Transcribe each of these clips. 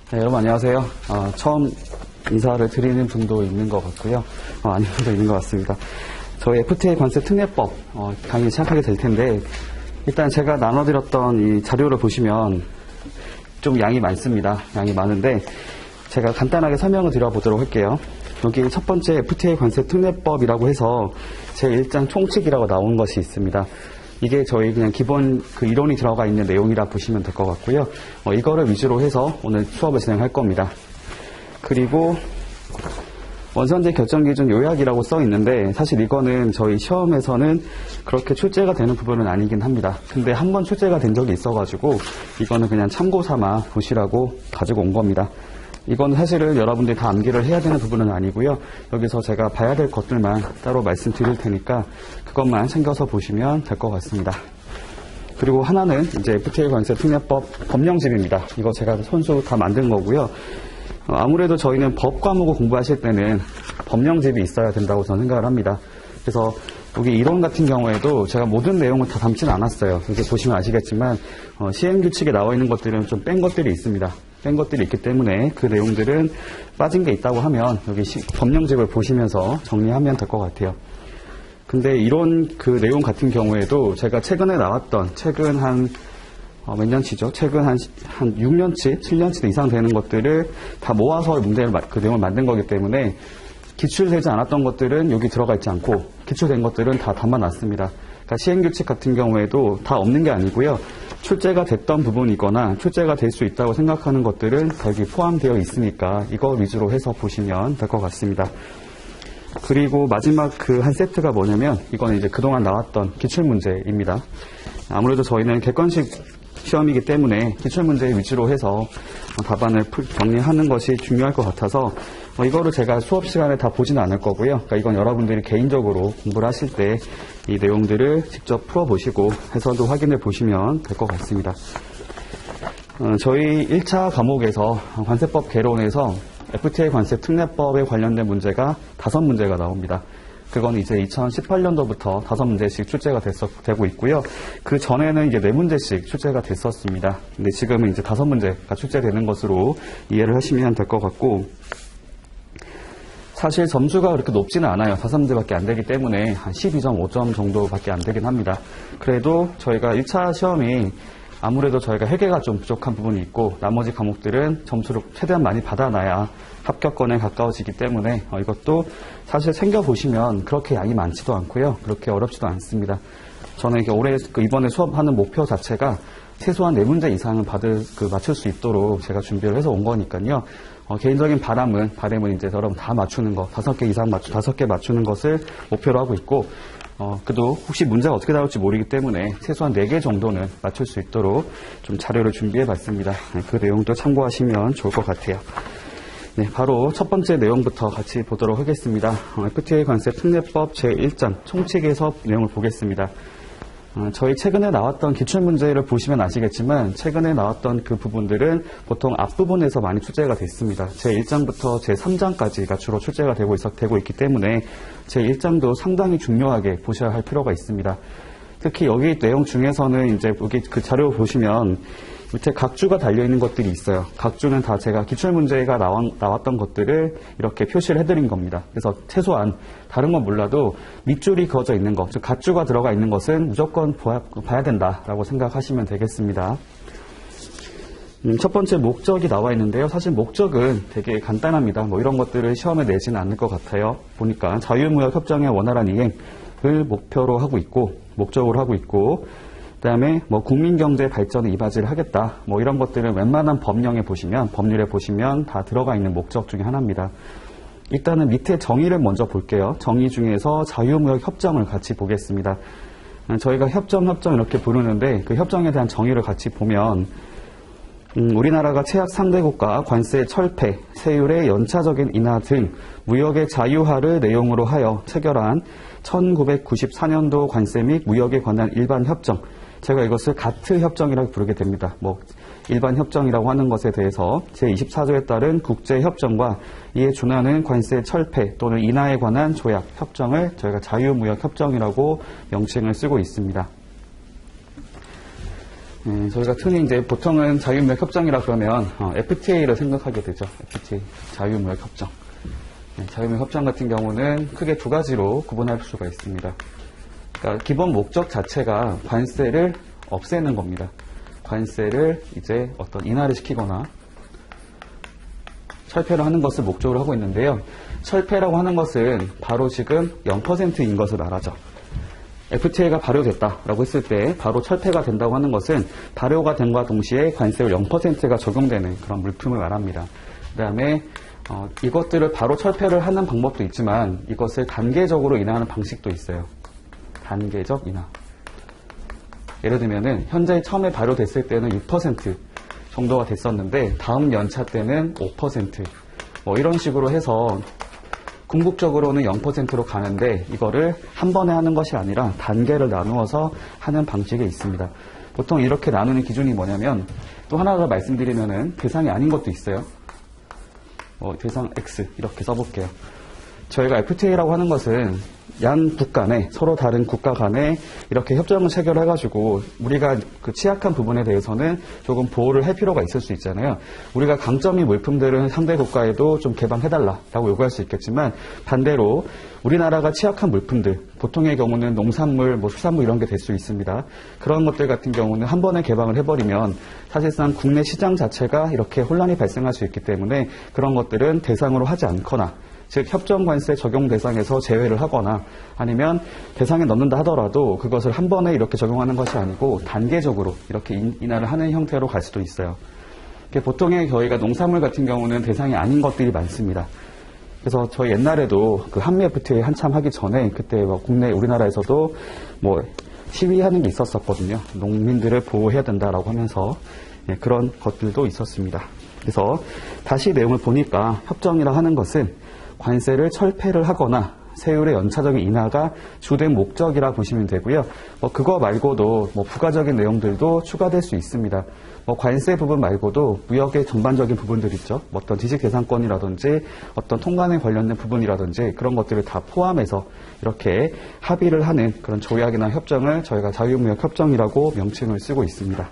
네, 여러분 안녕하세요. 처음 인사를 드리는 분도 있는 것 같고요. 아닌 분도 있는 것 같습니다. 저희 FTA 관세 특례법 강의 시작하게 될 텐데, 일단 제가 나눠드렸던 이 자료를 보시면 좀 양이 많습니다. 양이 많은데 제가 간단하게 설명을 드려보도록 할게요. 여기 첫 번째 FTA 관세 특례법이라고 해서 제1장 총칙이라고 나온 것이 있습니다. 이게 저희 그냥 기본 그 이론이 들어가 있는 내용이라 보시면 될 것 같고요. 이거를 위주로 해서 오늘 수업을 진행할 겁니다. 그리고 원산지 결정 기준 요약이라고 써 있는데, 사실 이거는 저희 시험에서는 그렇게 출제가 되는 부분은 아니긴 합니다. 근데 한 번 출제가 된 적이 있어가지고 이거는 그냥 참고 삼아 보시라고 가지고 온 겁니다. 이건 사실은 여러분들이 다 암기를 해야 되는 부분은 아니고요. 여기서 제가 봐야 될 것들만 따로 말씀드릴 테니까 그것만 챙겨서 보시면 될 것 같습니다. 그리고 하나는 이제 FTA 관세 특례법 법령집입니다. 이거 제가 손수 다 만든 거고요. 아무래도 저희는 법 과목을 공부하실 때는 법령집이 있어야 된다고 저는 생각을 합니다. 그래서 여기 이론 같은 경우에도 제가 모든 내용을 다 담지는 않았어요. 이렇게 보시면 아시겠지만 시행규칙에 나와 있는 것들은 좀 뺀 것들이 있습니다. 뺀 것들이 있기 때문에 그 내용들은 빠진 게 있다고 하면 여기 법령집을 보시면서 정리하면 될 것 같아요. 근데 이런 그 내용 같은 경우에도 제가 최근에 나왔던, 최근 몇 년치죠? 최근 한 6년치, 7년치 이상 되는 것들을 다 모아서 문제를, 그 내용을 만든 거기 때문에 기출되지 않았던 것들은 여기 들어가 있지 않고 기출된 것들은 다 담아놨습니다. 그러니까 시행규칙 같은 경우에도 다 없는 게 아니고요. 출제가 됐던 부분이거나 출제가 될 수 있다고 생각하는 것들은 다 여기 포함되어 있으니까 이거 위주로 해서 보시면 될 것 같습니다. 그리고 마지막 그 한 세트가 뭐냐면, 이거는 이제 그동안 나왔던 기출문제입니다. 아무래도 저희는 객관식 시험이기 때문에 기출문제 위주로 해서 답안을 정리하는 것이 중요할 것 같아서 이거를 제가 수업 시간에 다 보지는 않을 거고요. 그러니까 이건 여러분들이 개인적으로 공부를 하실 때 이 내용들을 직접 풀어보시고 해설도 확인해 보시면 될 것 같습니다. 저희 1차 과목에서 관세법 개론에서 FTA 관세 특례법에 관련된 문제가 5문제가 나옵니다. 그건 이제 2018년도부터 5문제씩 출제가 되고 있고요. 그 전에는 이제 4문제씩 출제가 됐었습니다. 근데 지금은 이제 5문제가 출제되는 것으로 이해를 하시면 될 것 같고, 사실 점수가 그렇게 높지는 않아요. 5문제밖에 안 되기 때문에 한 12.5점 정도밖에 안 되긴 합니다. 그래도 저희가 1차 시험이 아무래도 저희가 회계가 좀 부족한 부분이 있고 나머지 과목들은 점수를 최대한 많이 받아놔야 합격권에 가까워지기 때문에 이것도 사실 챙겨보시면 그렇게 양이 많지도 않고요. 그렇게 어렵지도 않습니다. 저는 이번에 수업하는 목표 자체가 최소한 4문제 이상은 맞출 수 있도록 제가 준비를 해서 온 거니까요. 개인적인 바람은 이제 여러분 다 맞추는 거, 5개 이상 5개 맞추는 것을 목표로 하고 있고, 그래도 혹시 문제가 어떻게 나올지 모르기 때문에 최소한 4개 정도는 맞출 수 있도록 좀 자료를 준비해 봤습니다. 그 내용도 참고하시면 좋을 것 같아요. 네, 바로 첫 번째 내용부터 같이 보도록 하겠습니다. FTA 관세 특례법 제1장 총칙에서 내용을 보겠습니다. 저희 최근에 나왔던 기출문제를 보시면 아시겠지만 최근에 나왔던 그 부분들은 보통 앞부분에서 많이 출제가 됐습니다. 제1장부터 제3장까지가 주로 출제가 되고 있기 때문에 제1장도 상당히 중요하게 보셔야 할 필요가 있습니다. 특히 여기 내용 중에서는 이제 여기 그 자료 보시면 밑에 각주가 달려있는 것들이 있어요. 각주는 다 제가 기출문제가 나왔던 것들을 이렇게 표시를 해드린 겁니다. 그래서 최소한 다른 건 몰라도 밑줄이 그어져 있는 것, 즉 각주가 들어가 있는 것은 무조건 봐야 된다라고 생각하시면 되겠습니다. 첫 번째 목적이 나와 있는데요. 사실 목적은 되게 간단합니다. 이런 것들을 시험에 내지는 않을 것 같아요. 보니까 자유무역협정의 원활한 이행을 목표로 하고 있고, 목적으로 하고 있고, 그 다음에 국민경제 발전에 이바지를 하겠다. 이런 것들은 웬만한 법령에 보시면, 법률에 보시면 다 들어가 있는 목적 중에 하나입니다. 일단은 밑에 정의를 먼저 볼게요. 정의 중에서 자유무역협정을 같이 보겠습니다. 저희가 협정 이렇게 부르는데 그 협정에 대한 정의를 같이 보면, 우리나라가 최악 상대국과 관세 철폐, 세율의 연차적인 인하 등 무역의 자유화를 내용으로 하여 체결한 1994년도 관세 및 무역에 관한 일반 협정, 제가 이것을 가트 협정이라고 부르게 됩니다. 일반 협정이라고 하는 것에 대해서 제24조에 따른 국제협정과 이에 준하는 관세 철폐 또는 인하에 관한 조약, 협정을 저희가 자유무역협정이라고 명칭을 쓰고 있습니다. 저희가 흔히 이제 보통은 자유무역협정이라 그러면 FTA를 생각하게 되죠. FTA, 자유무역협정. 자유무역협정 같은 경우는 크게 두 가지로 구분할 수가 있습니다. 그러니까 기본 목적 자체가 관세를 없애는 겁니다. 관세를 이제 어떤 인하를 시키거나 철폐를 하는 것을 목적으로 하고 있는데요. 철폐라고 하는 것은 바로 지금 0%인 것을 말하죠. FTA가 발효됐다라고 했을 때 바로 철폐가 된다고 하는 것은 발효가 됨과 동시에 관세율 0%가 적용되는 그런 물품을 말합니다. 그 다음에 이것들을 바로 철폐를 하는 방법도 있지만 이것을 단계적으로 인하하는 방식도 있어요. 단계적 인하. 예를 들면은 현재 처음에 발효됐을 때는 6% 정도가 됐었는데 다음 연차 때는 5% 이런 식으로 해서 궁극적으로는 0%로 가는데 이거를 한 번에 하는 것이 아니라 단계를 나누어서 하는 방식이 있습니다. 보통 이렇게 나누는 기준이 뭐냐면 또 하나 더 말씀드리면은 대상이 아닌 것도 있어요. 대상 X 이렇게 써볼게요. 저희가 FTA라고 하는 것은 양 국가 내 서로 다른 국가 간에 이렇게 협정을 체결해가지고 우리가 그 취약한 부분에 대해서는 조금 보호를 할 필요가 있을 수 있잖아요. 우리가 강점이 물품들은 상대 국가에도 좀 개방해달라라고 요구할 수 있겠지만 반대로 우리나라가 취약한 물품들 보통의 경우는 농산물, 수산물 이런 게 될 수 있습니다. 그런 것들 같은 경우는 한 번에 개방을 해버리면 사실상 국내 시장 자체가 이렇게 혼란이 발생할 수 있기 때문에 그런 것들은 대상으로 하지 않거나 즉 협정관세 적용 대상에서 제외를 하거나 아니면 대상에 넣는다 하더라도 그것을 한 번에 이렇게 적용하는 것이 아니고 단계적으로 이렇게 인하를 하는 형태로 갈 수도 있어요. 보통의 저희가 농산물 같은 경우는 대상이 아닌 것들이 많습니다. 그래서 저희 옛날에도 그 한미 FTA 한참 하기 전에 그때 국내 우리나라에서도 시위하는 게 있었었거든요. 농민들을 보호해야 된다라고 하면서 그런 것들도 있었습니다. 그래서 다시 내용을 보니까 협정이라 하는 것은 관세를 철폐를 하거나 세율의 연차적인 인하가 주된 목적이라 보시면 되고요. 그거 말고도 부가적인 내용들도 추가될 수 있습니다. 관세 부분 말고도 무역의 전반적인 부분들 있죠. 어떤 지식재산권이라든지 어떤 통관에 관련된 부분이라든지 그런 것들을 다 포함해서 이렇게 합의를 하는 그런 조약이나 협정을 저희가 자유무역협정이라고 명칭을 쓰고 있습니다.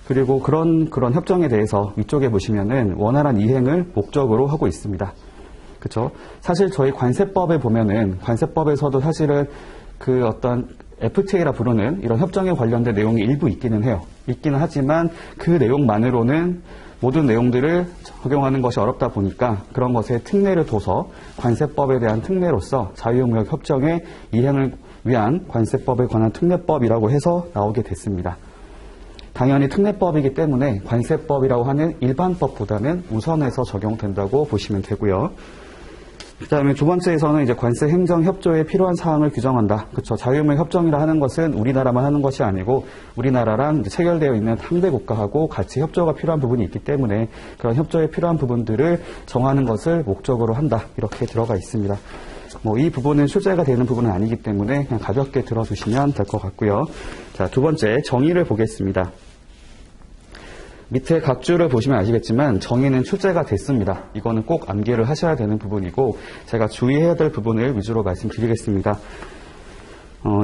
그리고 그런 협정에 대해서 위쪽에 보시면은 원활한 이행을 목적으로 하고 있습니다. 그렇죠? 사실 저희 관세법에 보면은 관세법에서도 사실은 그 어떤 FTA라 부르는 이런 협정에 관련된 내용이 일부 있기는 해요. 있기는 하지만 그 내용만으로는 모든 내용들을 적용하는 것이 어렵다 보니까 그런 것에 특례를 둬서 관세법에 대한 특례로서 자유무역협정의 이행을 위한 관세법에 관한 특례법이라고 해서 나오게 됐습니다. 당연히 특례법이기 때문에 관세법이라고 하는 일반법보다는 우선해서 적용된다고 보시면 되고요. 그 다음에 두 번째에서는 이제 관세 행정 협조에 필요한 사항을 규정한다. 그렇죠. 자유무역 협정이라 하는 것은 우리나라만 하는 것이 아니고 우리나라랑 이제 체결되어 있는 상대 국가하고 같이 협조가 필요한 부분이 있기 때문에 그런 협조에 필요한 부분들을 정하는 것을 목적으로 한다. 이렇게 들어가 있습니다. 이 부분은 출제가 되는 부분은 아니기 때문에 그냥 가볍게 들어두시면 될 것 같고요. 자, 두 번째 정의를 보겠습니다. 밑에 각 줄을 보시면 아시겠지만 정의는 출제가 됐습니다. 이거는 꼭 암기를 하셔야 되는 부분이고 제가 주의해야 될 부분을 위주로 말씀드리겠습니다.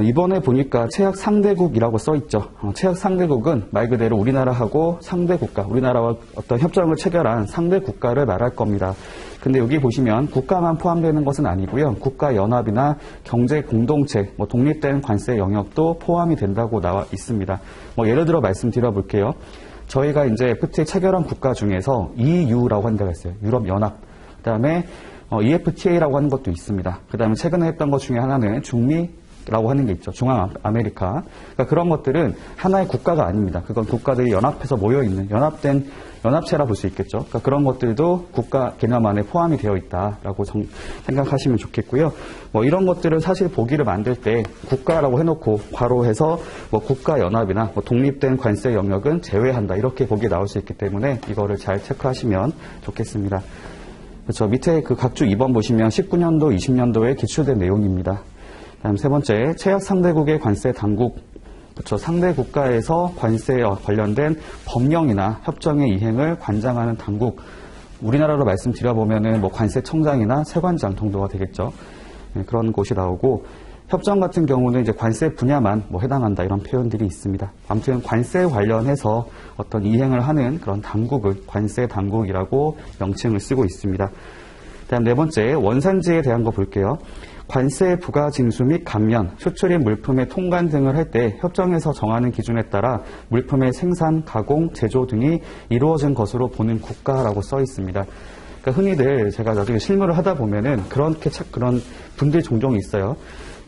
이번에 보니까 체약 상대국이라고 써있죠. 체약 상대국은 말 그대로 우리나라하고 상대 국가, 우리나라와 어떤 협정을 체결한 상대 국가를 말할 겁니다. 근데 여기 보시면 국가만 포함되는 것은 아니고요. 국가 연합이나 경제 공동체, 독립된 관세 영역도 포함이 된다고 나와 있습니다. 예를 들어 말씀드려 볼게요. 저희가 이제 FTA 체결한 국가 중에서 EU라고 하는 데가 있어요. 유럽연합. 그 다음에 EFTA라고 하는 것도 있습니다. 그 다음에 최근에 했던 것 중에 하나는 중미라고 하는 게 있죠. 중앙아메리카. 그러니까 그런 것들은 하나의 국가가 아닙니다. 그건 국가들이 연합해서 모여있는 연합된 연합체라 볼 수 있겠죠. 그러니까 그런 것들도 국가 개념 안에 포함이 되어 있다라고 생각하시면 좋겠고요. 이런 것들은 사실 보기를 만들 때 국가라고 해놓고 괄호해서 국가연합이나 독립된 관세 영역은 제외한다 이렇게 보기 나올 수 있기 때문에 이거를 잘 체크하시면 좋겠습니다. 그렇죠. 밑에 그 각주 2번 보시면 19년도, 20년도에 기출된 내용입니다. 다음 세 번째, 체약 상대국의 관세 당국. 그렇죠. 상대 국가에서 관세에 관련된 법령이나 협정의 이행을 관장하는 당국. 우리나라로 말씀드려보면은 관세청장이나 세관장 정도가 되겠죠. 그런 곳이 나오고, 협정 같은 경우는 이제 관세 분야만 뭐 해당한다 이런 표현들이 있습니다. 아무튼 관세 관련해서 어떤 이행을 하는 그런 당국을 관세 당국이라고 명칭을 쓰고 있습니다. 다음 네 번째, 원산지에 대한 거 볼게요. 관세 부과 징수 및 감면, 수출입 물품의 통관 등을 할 때 협정에서 정하는 기준에 따라 물품의 생산, 가공, 제조 등이 이루어진 것으로 보는 국가라고 써 있습니다. 그러니까 흔히들 제가 나중에 실무를 하다 보면은 그런 분들이 종종 있어요.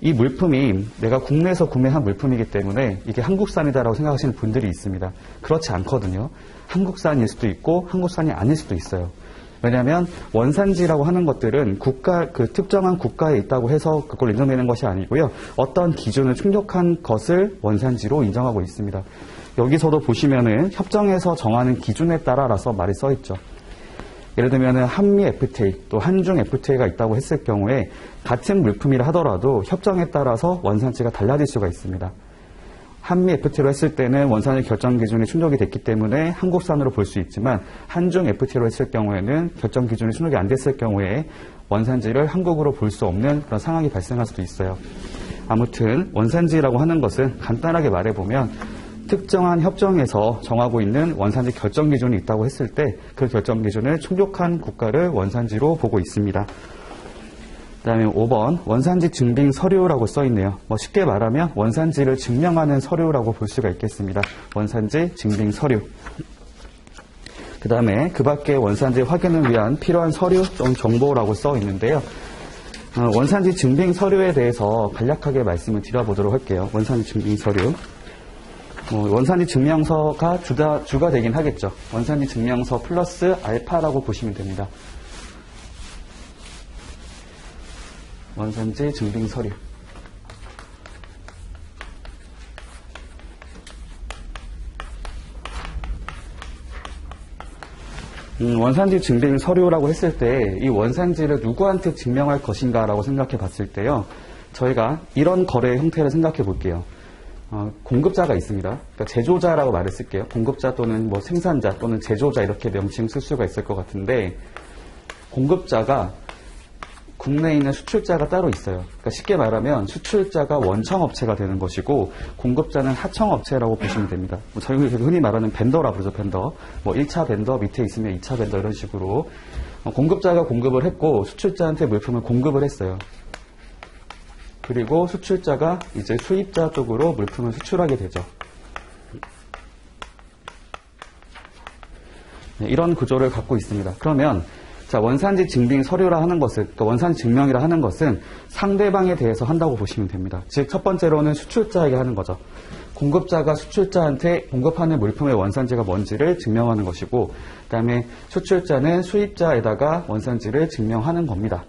이 물품이 내가 국내에서 구매한 물품이기 때문에 이게 한국산이다라고 생각하시는 분들이 있습니다. 그렇지 않거든요. 한국산일 수도 있고 한국산이 아닐 수도 있어요. 왜냐하면 원산지라고 하는 것들은 특정한 국가에 있다고 해서 그걸 인정되는 것이 아니고요. 어떤 기준을 충족한 것을 원산지로 인정하고 있습니다. 여기서도 보시면은 협정에서 정하는 기준에 따라서 말이 써 있죠. 예를 들면 한미 FTA 또 한중 FTA가 있다고 했을 경우에 같은 물품이라 하더라도 협정에 따라서 원산지가 달라질 수가 있습니다. 한미 FTA로 했을 때는 원산지 결정 기준이 충족이 됐기 때문에 한국산으로 볼 수 있지만 한중 FTA로 했을 경우에는 결정 기준이 충족이 안 됐을 경우에 원산지를 한국으로 볼 수 없는 그런 상황이 발생할 수도 있어요. 아무튼 원산지라고 하는 것은 간단하게 말해보면 특정한 협정에서 정하고 있는 원산지 결정 기준이 있다고 했을 때 그 결정 기준을 충족한 국가를 원산지로 보고 있습니다. 그 다음에 5번 원산지 증빙 서류라고 써 있네요. 쉽게 말하면 원산지를 증명하는 서류라고 볼 수가 있겠습니다. 원산지 증빙 서류. 그 다음에 그 밖에 원산지 확인을 위한 필요한 서류 또는 정보라고 써 있는데요. 원산지 증빙 서류에 대해서 간략하게 말씀을 드려보도록 할게요. 원산지 증빙 서류. 원산지 증명서가 주가 되긴 하겠죠. 원산지 증명서 플러스 알파라고 보시면 됩니다. 원산지 증빙 서류. 원산지 증빙 서류라고 했을 때 이 원산지를 누구한테 증명할 것인가라고 생각해 봤을 때요. 저희가 이런 거래 형태를 생각해 볼게요. 공급자가 있습니다. 그러니까 제조자라고 말을 쓸게요. 공급자 또는 생산자 또는 제조자 이렇게 명칭 쓸 수가 있을 것 같은데 공급자가 국내에 있는 수출자가 따로 있어요. 그러니까 쉽게 말하면 수출자가 원청업체가 되는 것이고 공급자는 하청업체라고 보시면 됩니다. 저희가 흔히 말하는 벤더라고 그러죠. 벤더. 1차 벤더 밑에 있으면 2차 벤더 이런 식으로 공급자가 공급을 했고 수출자한테 물품을 공급을 했어요. 그리고 수출자가 이제 수입자 쪽으로 물품을 수출하게 되죠. 이런 구조를 갖고 있습니다. 그러면 원산지 증빙 서류라 하는 것은, 그러니까 원산지 증명이라 하는 것은 상대방에 대해서 한다고 보시면 됩니다. 즉, 첫 번째로는 수출자에게 하는 거죠. 공급자가 수출자한테 공급하는 물품의 원산지가 뭔지를 증명하는 것이고, 그 다음에 수출자는 수입자에다가 원산지를 증명하는 겁니다.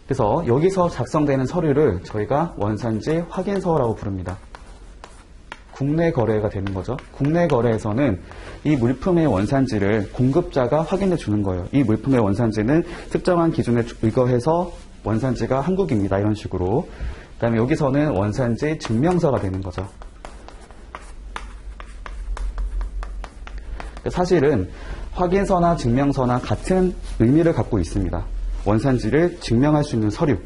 그래서 여기서 작성되는 서류를 저희가 원산지 확인서라고 부릅니다. 국내 거래가 되는 거죠. 국내 거래에서는 이 물품의 원산지를 공급자가 확인해 주는 거예요. 이 물품의 원산지는 특정한 기준에 의거해서 원산지가 한국입니다. 이런 식으로. 그 다음에 여기서는 원산지 증명서가 되는 거죠. 사실은 확인서나 증명서나 같은 의미를 갖고 있습니다. 원산지를 증명할 수 있는 서류.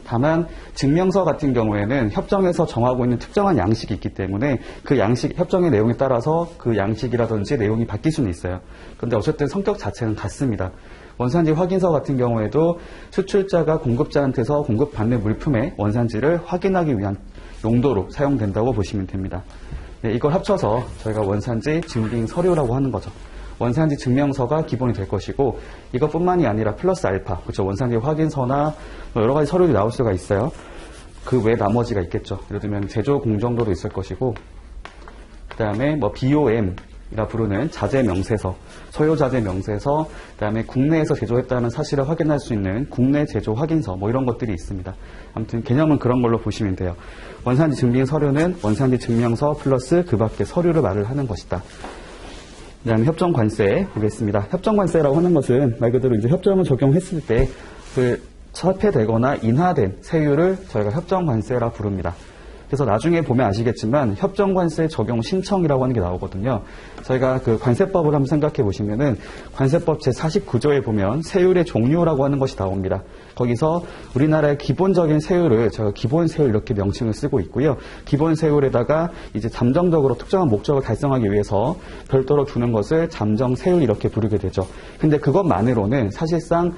다만 증명서 같은 경우에는 협정에서 정하고 있는 특정한 양식이 있기 때문에 그 협정의 내용에 따라서 그 양식이라든지 내용이 바뀔 수는 있어요. 그런데 어쨌든 성격 자체는 같습니다. 원산지 확인서 같은 경우에도 수출자가 공급자한테서 공급받는 물품의 원산지를 확인하기 위한 용도로 사용된다고 보시면 됩니다. 이걸 합쳐서 저희가 원산지 증빙 서류라고 하는 거죠. 원산지 증명서가 기본이 될 것이고 이것뿐만이 아니라 플러스 알파, 그렇죠. 원산지 확인서나 여러 가지 서류들이 나올 수가 있어요. 그 외 나머지가 있겠죠. 예를 들면 제조 공정도도 있을 것이고 그 다음에 BOM이라 부르는 자재 명세서, 소요 자재 명세서, 그 다음에 국내에서 제조했다는 사실을 확인할 수 있는 국내 제조 확인서 이런 것들이 있습니다. 아무튼 개념은 그런 걸로 보시면 돼요. 원산지 증빙 서류는 원산지 증명서 플러스 그 밖의 서류를 말을 하는 것이다. 그 다음에 협정 관세 보겠습니다. 협정 관세라고 하는 것은 말 그대로 이제 협정을 적용했을 때 그 철폐되거나 인하된 세율을 저희가 협정 관세라 부릅니다. 그래서 나중에 보면 아시겠지만 협정관세 적용 신청이라고 하는 게 나오거든요. 저희가 그 관세법을 한번 생각해 보시면은 관세법 제49조에 보면 세율의 종류라고 하는 것이 나옵니다. 거기서 우리나라의 기본적인 세율을 저희가 기본 세율 이렇게 명칭을 쓰고 있고요. 기본 세율에다가 이제 잠정적으로 특정한 목적을 달성하기 위해서 별도로 두는 것을 잠정 세율 이렇게 부르게 되죠. 근데 그것만으로는 사실상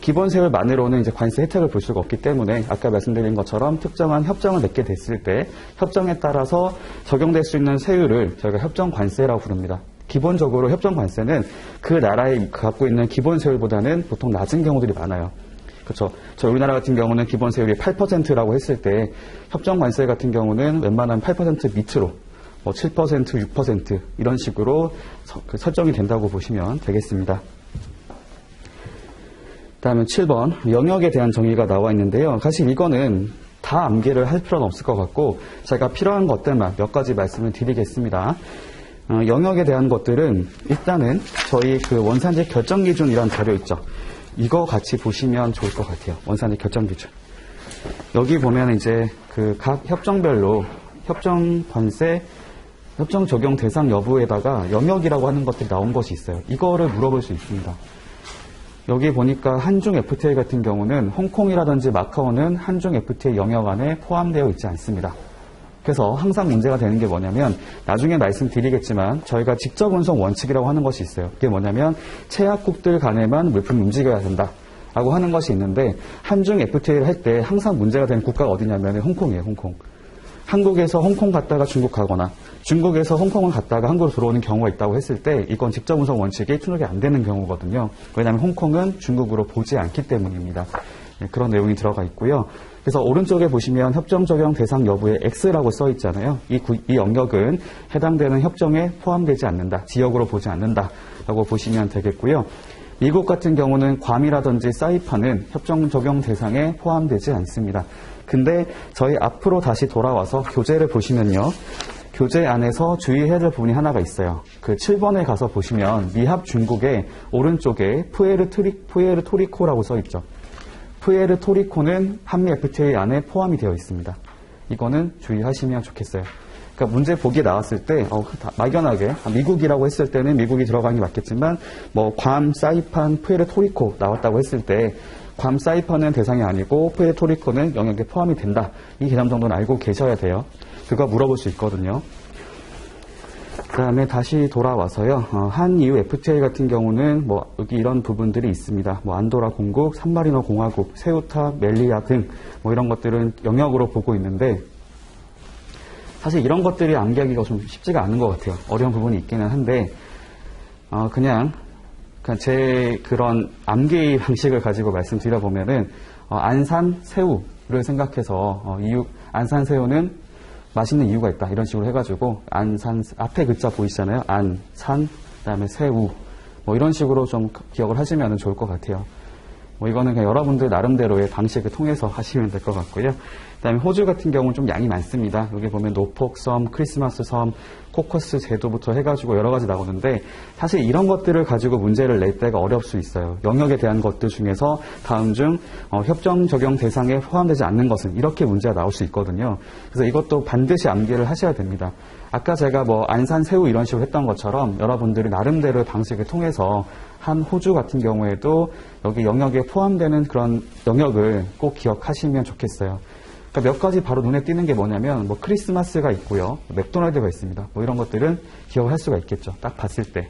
기본 세율만으로는 이제 관세 혜택을 볼 수가 없기 때문에 아까 말씀드린 것처럼 특정한 협정을 맺게 됐을 때 협정에 따라서 적용될 수 있는 세율을 저희가 협정 관세라고 부릅니다. 기본적으로 협정 관세는 그 나라에 갖고 있는 기본 세율보다는 보통 낮은 경우들이 많아요. 그렇죠. 저 우리나라 같은 경우는 기본 세율이 8%라고 했을 때 협정 관세 같은 경우는 웬만한 8% 밑으로 7%, 6% 이런 식으로 설정이 된다고 보시면 되겠습니다. 다음은 7번 영역에 대한 정의가 나와 있는데요. 사실 이거는 다 암기를 할 필요는 없을 것 같고 제가 필요한 것들만 몇 가지 말씀을 드리겠습니다. 영역에 대한 것들은 일단은 저희 그 원산지 결정 기준이라는 자료 있죠. 이거 같이 보시면 좋을 것 같아요. 원산지 결정 기준. 여기 보면 이제 그 각 협정별로 협정 관세, 협정 적용 대상 여부에다가 영역이라고 하는 것들이 나온 것이 있어요. 이거를 물어볼 수 있습니다. 여기 보니까 한중 FTA 같은 경우는 홍콩이라든지 마카오는 한중 FTA 영역 안에 포함되어 있지 않습니다. 그래서 항상 문제가 되는 게 뭐냐면 나중에 말씀드리겠지만 저희가 직접 운송 원칙이라고 하는 것이 있어요. 그게 뭐냐면 최약국들 간에만 물품이 움직여야 된다 라고 하는 것이 있는데 한중 FTA를 할 때 항상 문제가 되는 국가가 어디냐면 홍콩이에요. 홍콩. 한국에서 홍콩 갔다가 중국 가거나 중국에서 홍콩을 갔다가 한국으로 들어오는 경우가 있다고 했을 때 이건 직접 운송 원칙이 충족이 안 되는 경우거든요. 왜냐하면 홍콩은 중국으로 보지 않기 때문입니다. 그런 내용이 들어가 있고요. 그래서 오른쪽에 보시면 협정 적용 대상 여부에 X라고 써 있잖아요. 이 영역은 해당되는 협정에 포함되지 않는다. 지역으로 보지 않는다. 라고 보시면 되겠고요. 미국 같은 경우는 괌이라든지 사이판은 협정 적용 대상에 포함되지 않습니다. 근데 저희 앞으로 다시 돌아와서 교재를 보시면요. 교재 안에서 주의해야 될 부분이 하나가 있어요. 그 7번에 가서 보시면 미합 중국의 오른쪽에 푸에르토리코라고 써 있죠. 푸에르토리코는 한미 FTA 안에 포함이 되어 있습니다. 이거는 주의하시면 좋겠어요. 그러니까 문제 보기 나왔을 때 막연하게 미국이라고 했을 때는 미국이 들어가는 게 맞겠지만 뭐 괌, 사이판, 푸에르토리코 나왔다고 했을 때 괌, 사이판은 대상이 아니고 푸에르토리코는 영역에 포함이 된다. 이 개념 정도는 알고 계셔야 돼요. 그거 물어볼 수 있거든요. 그 다음에 다시 돌아와서요. 한EU FTA 같은 경우는 뭐 여기 이런 부분들이 있습니다. 뭐 안도라 공국, 산마리노 공화국, 세우타, 멜리아 등 뭐 이런 것들은 영역으로 보고 있는데 사실 이런 것들이 암기하기가 좀 쉽지가 않은 것 같아요. 어려운 부분이 있기는 한데 그냥 제 그런 암기 방식을 가지고 말씀드려보면은 안산 새우를 생각해서 안산 새우는 맛있는 이유가 있다 이런 식으로 해가지고 안산 앞에 글자 보이시잖아요. 안산 그다음에 새우 뭐 이런 식으로 좀 기억을 하시면 좋을 것 같아요. 뭐 이거는 그냥 여러분들 나름대로의 방식을 통해서 하시면 될 것 같고요. 그다음에 호주 같은 경우는 좀 양이 많습니다. 여기 보면 노폭 섬, 크리스마스 섬, 코커스 제도부터 해가지고 여러 가지 나오는데 사실 이런 것들을 가지고 문제를 낼 때가 어려울 수 있어요. 영역에 대한 것들 중에서 다음 중 협정 적용 대상에 포함되지 않는 것은 이렇게 문제가 나올 수 있거든요. 그래서 이것도 반드시 암기를 하셔야 됩니다. 아까 제가 뭐 안산 새우 이런 식으로 했던 것처럼 여러분들이 나름대로의 방식을 통해서 한 호주 같은 경우에도 여기 영역에 포함되는 그런 영역을 꼭 기억하시면 좋겠어요. 그러니까 몇 가지 바로 눈에 띄는 게 뭐냐면 뭐 크리스마스가 있고요. 맥도날드가 있습니다. 뭐 이런 것들은 기억을 할 수가 있겠죠. 딱 봤을 때.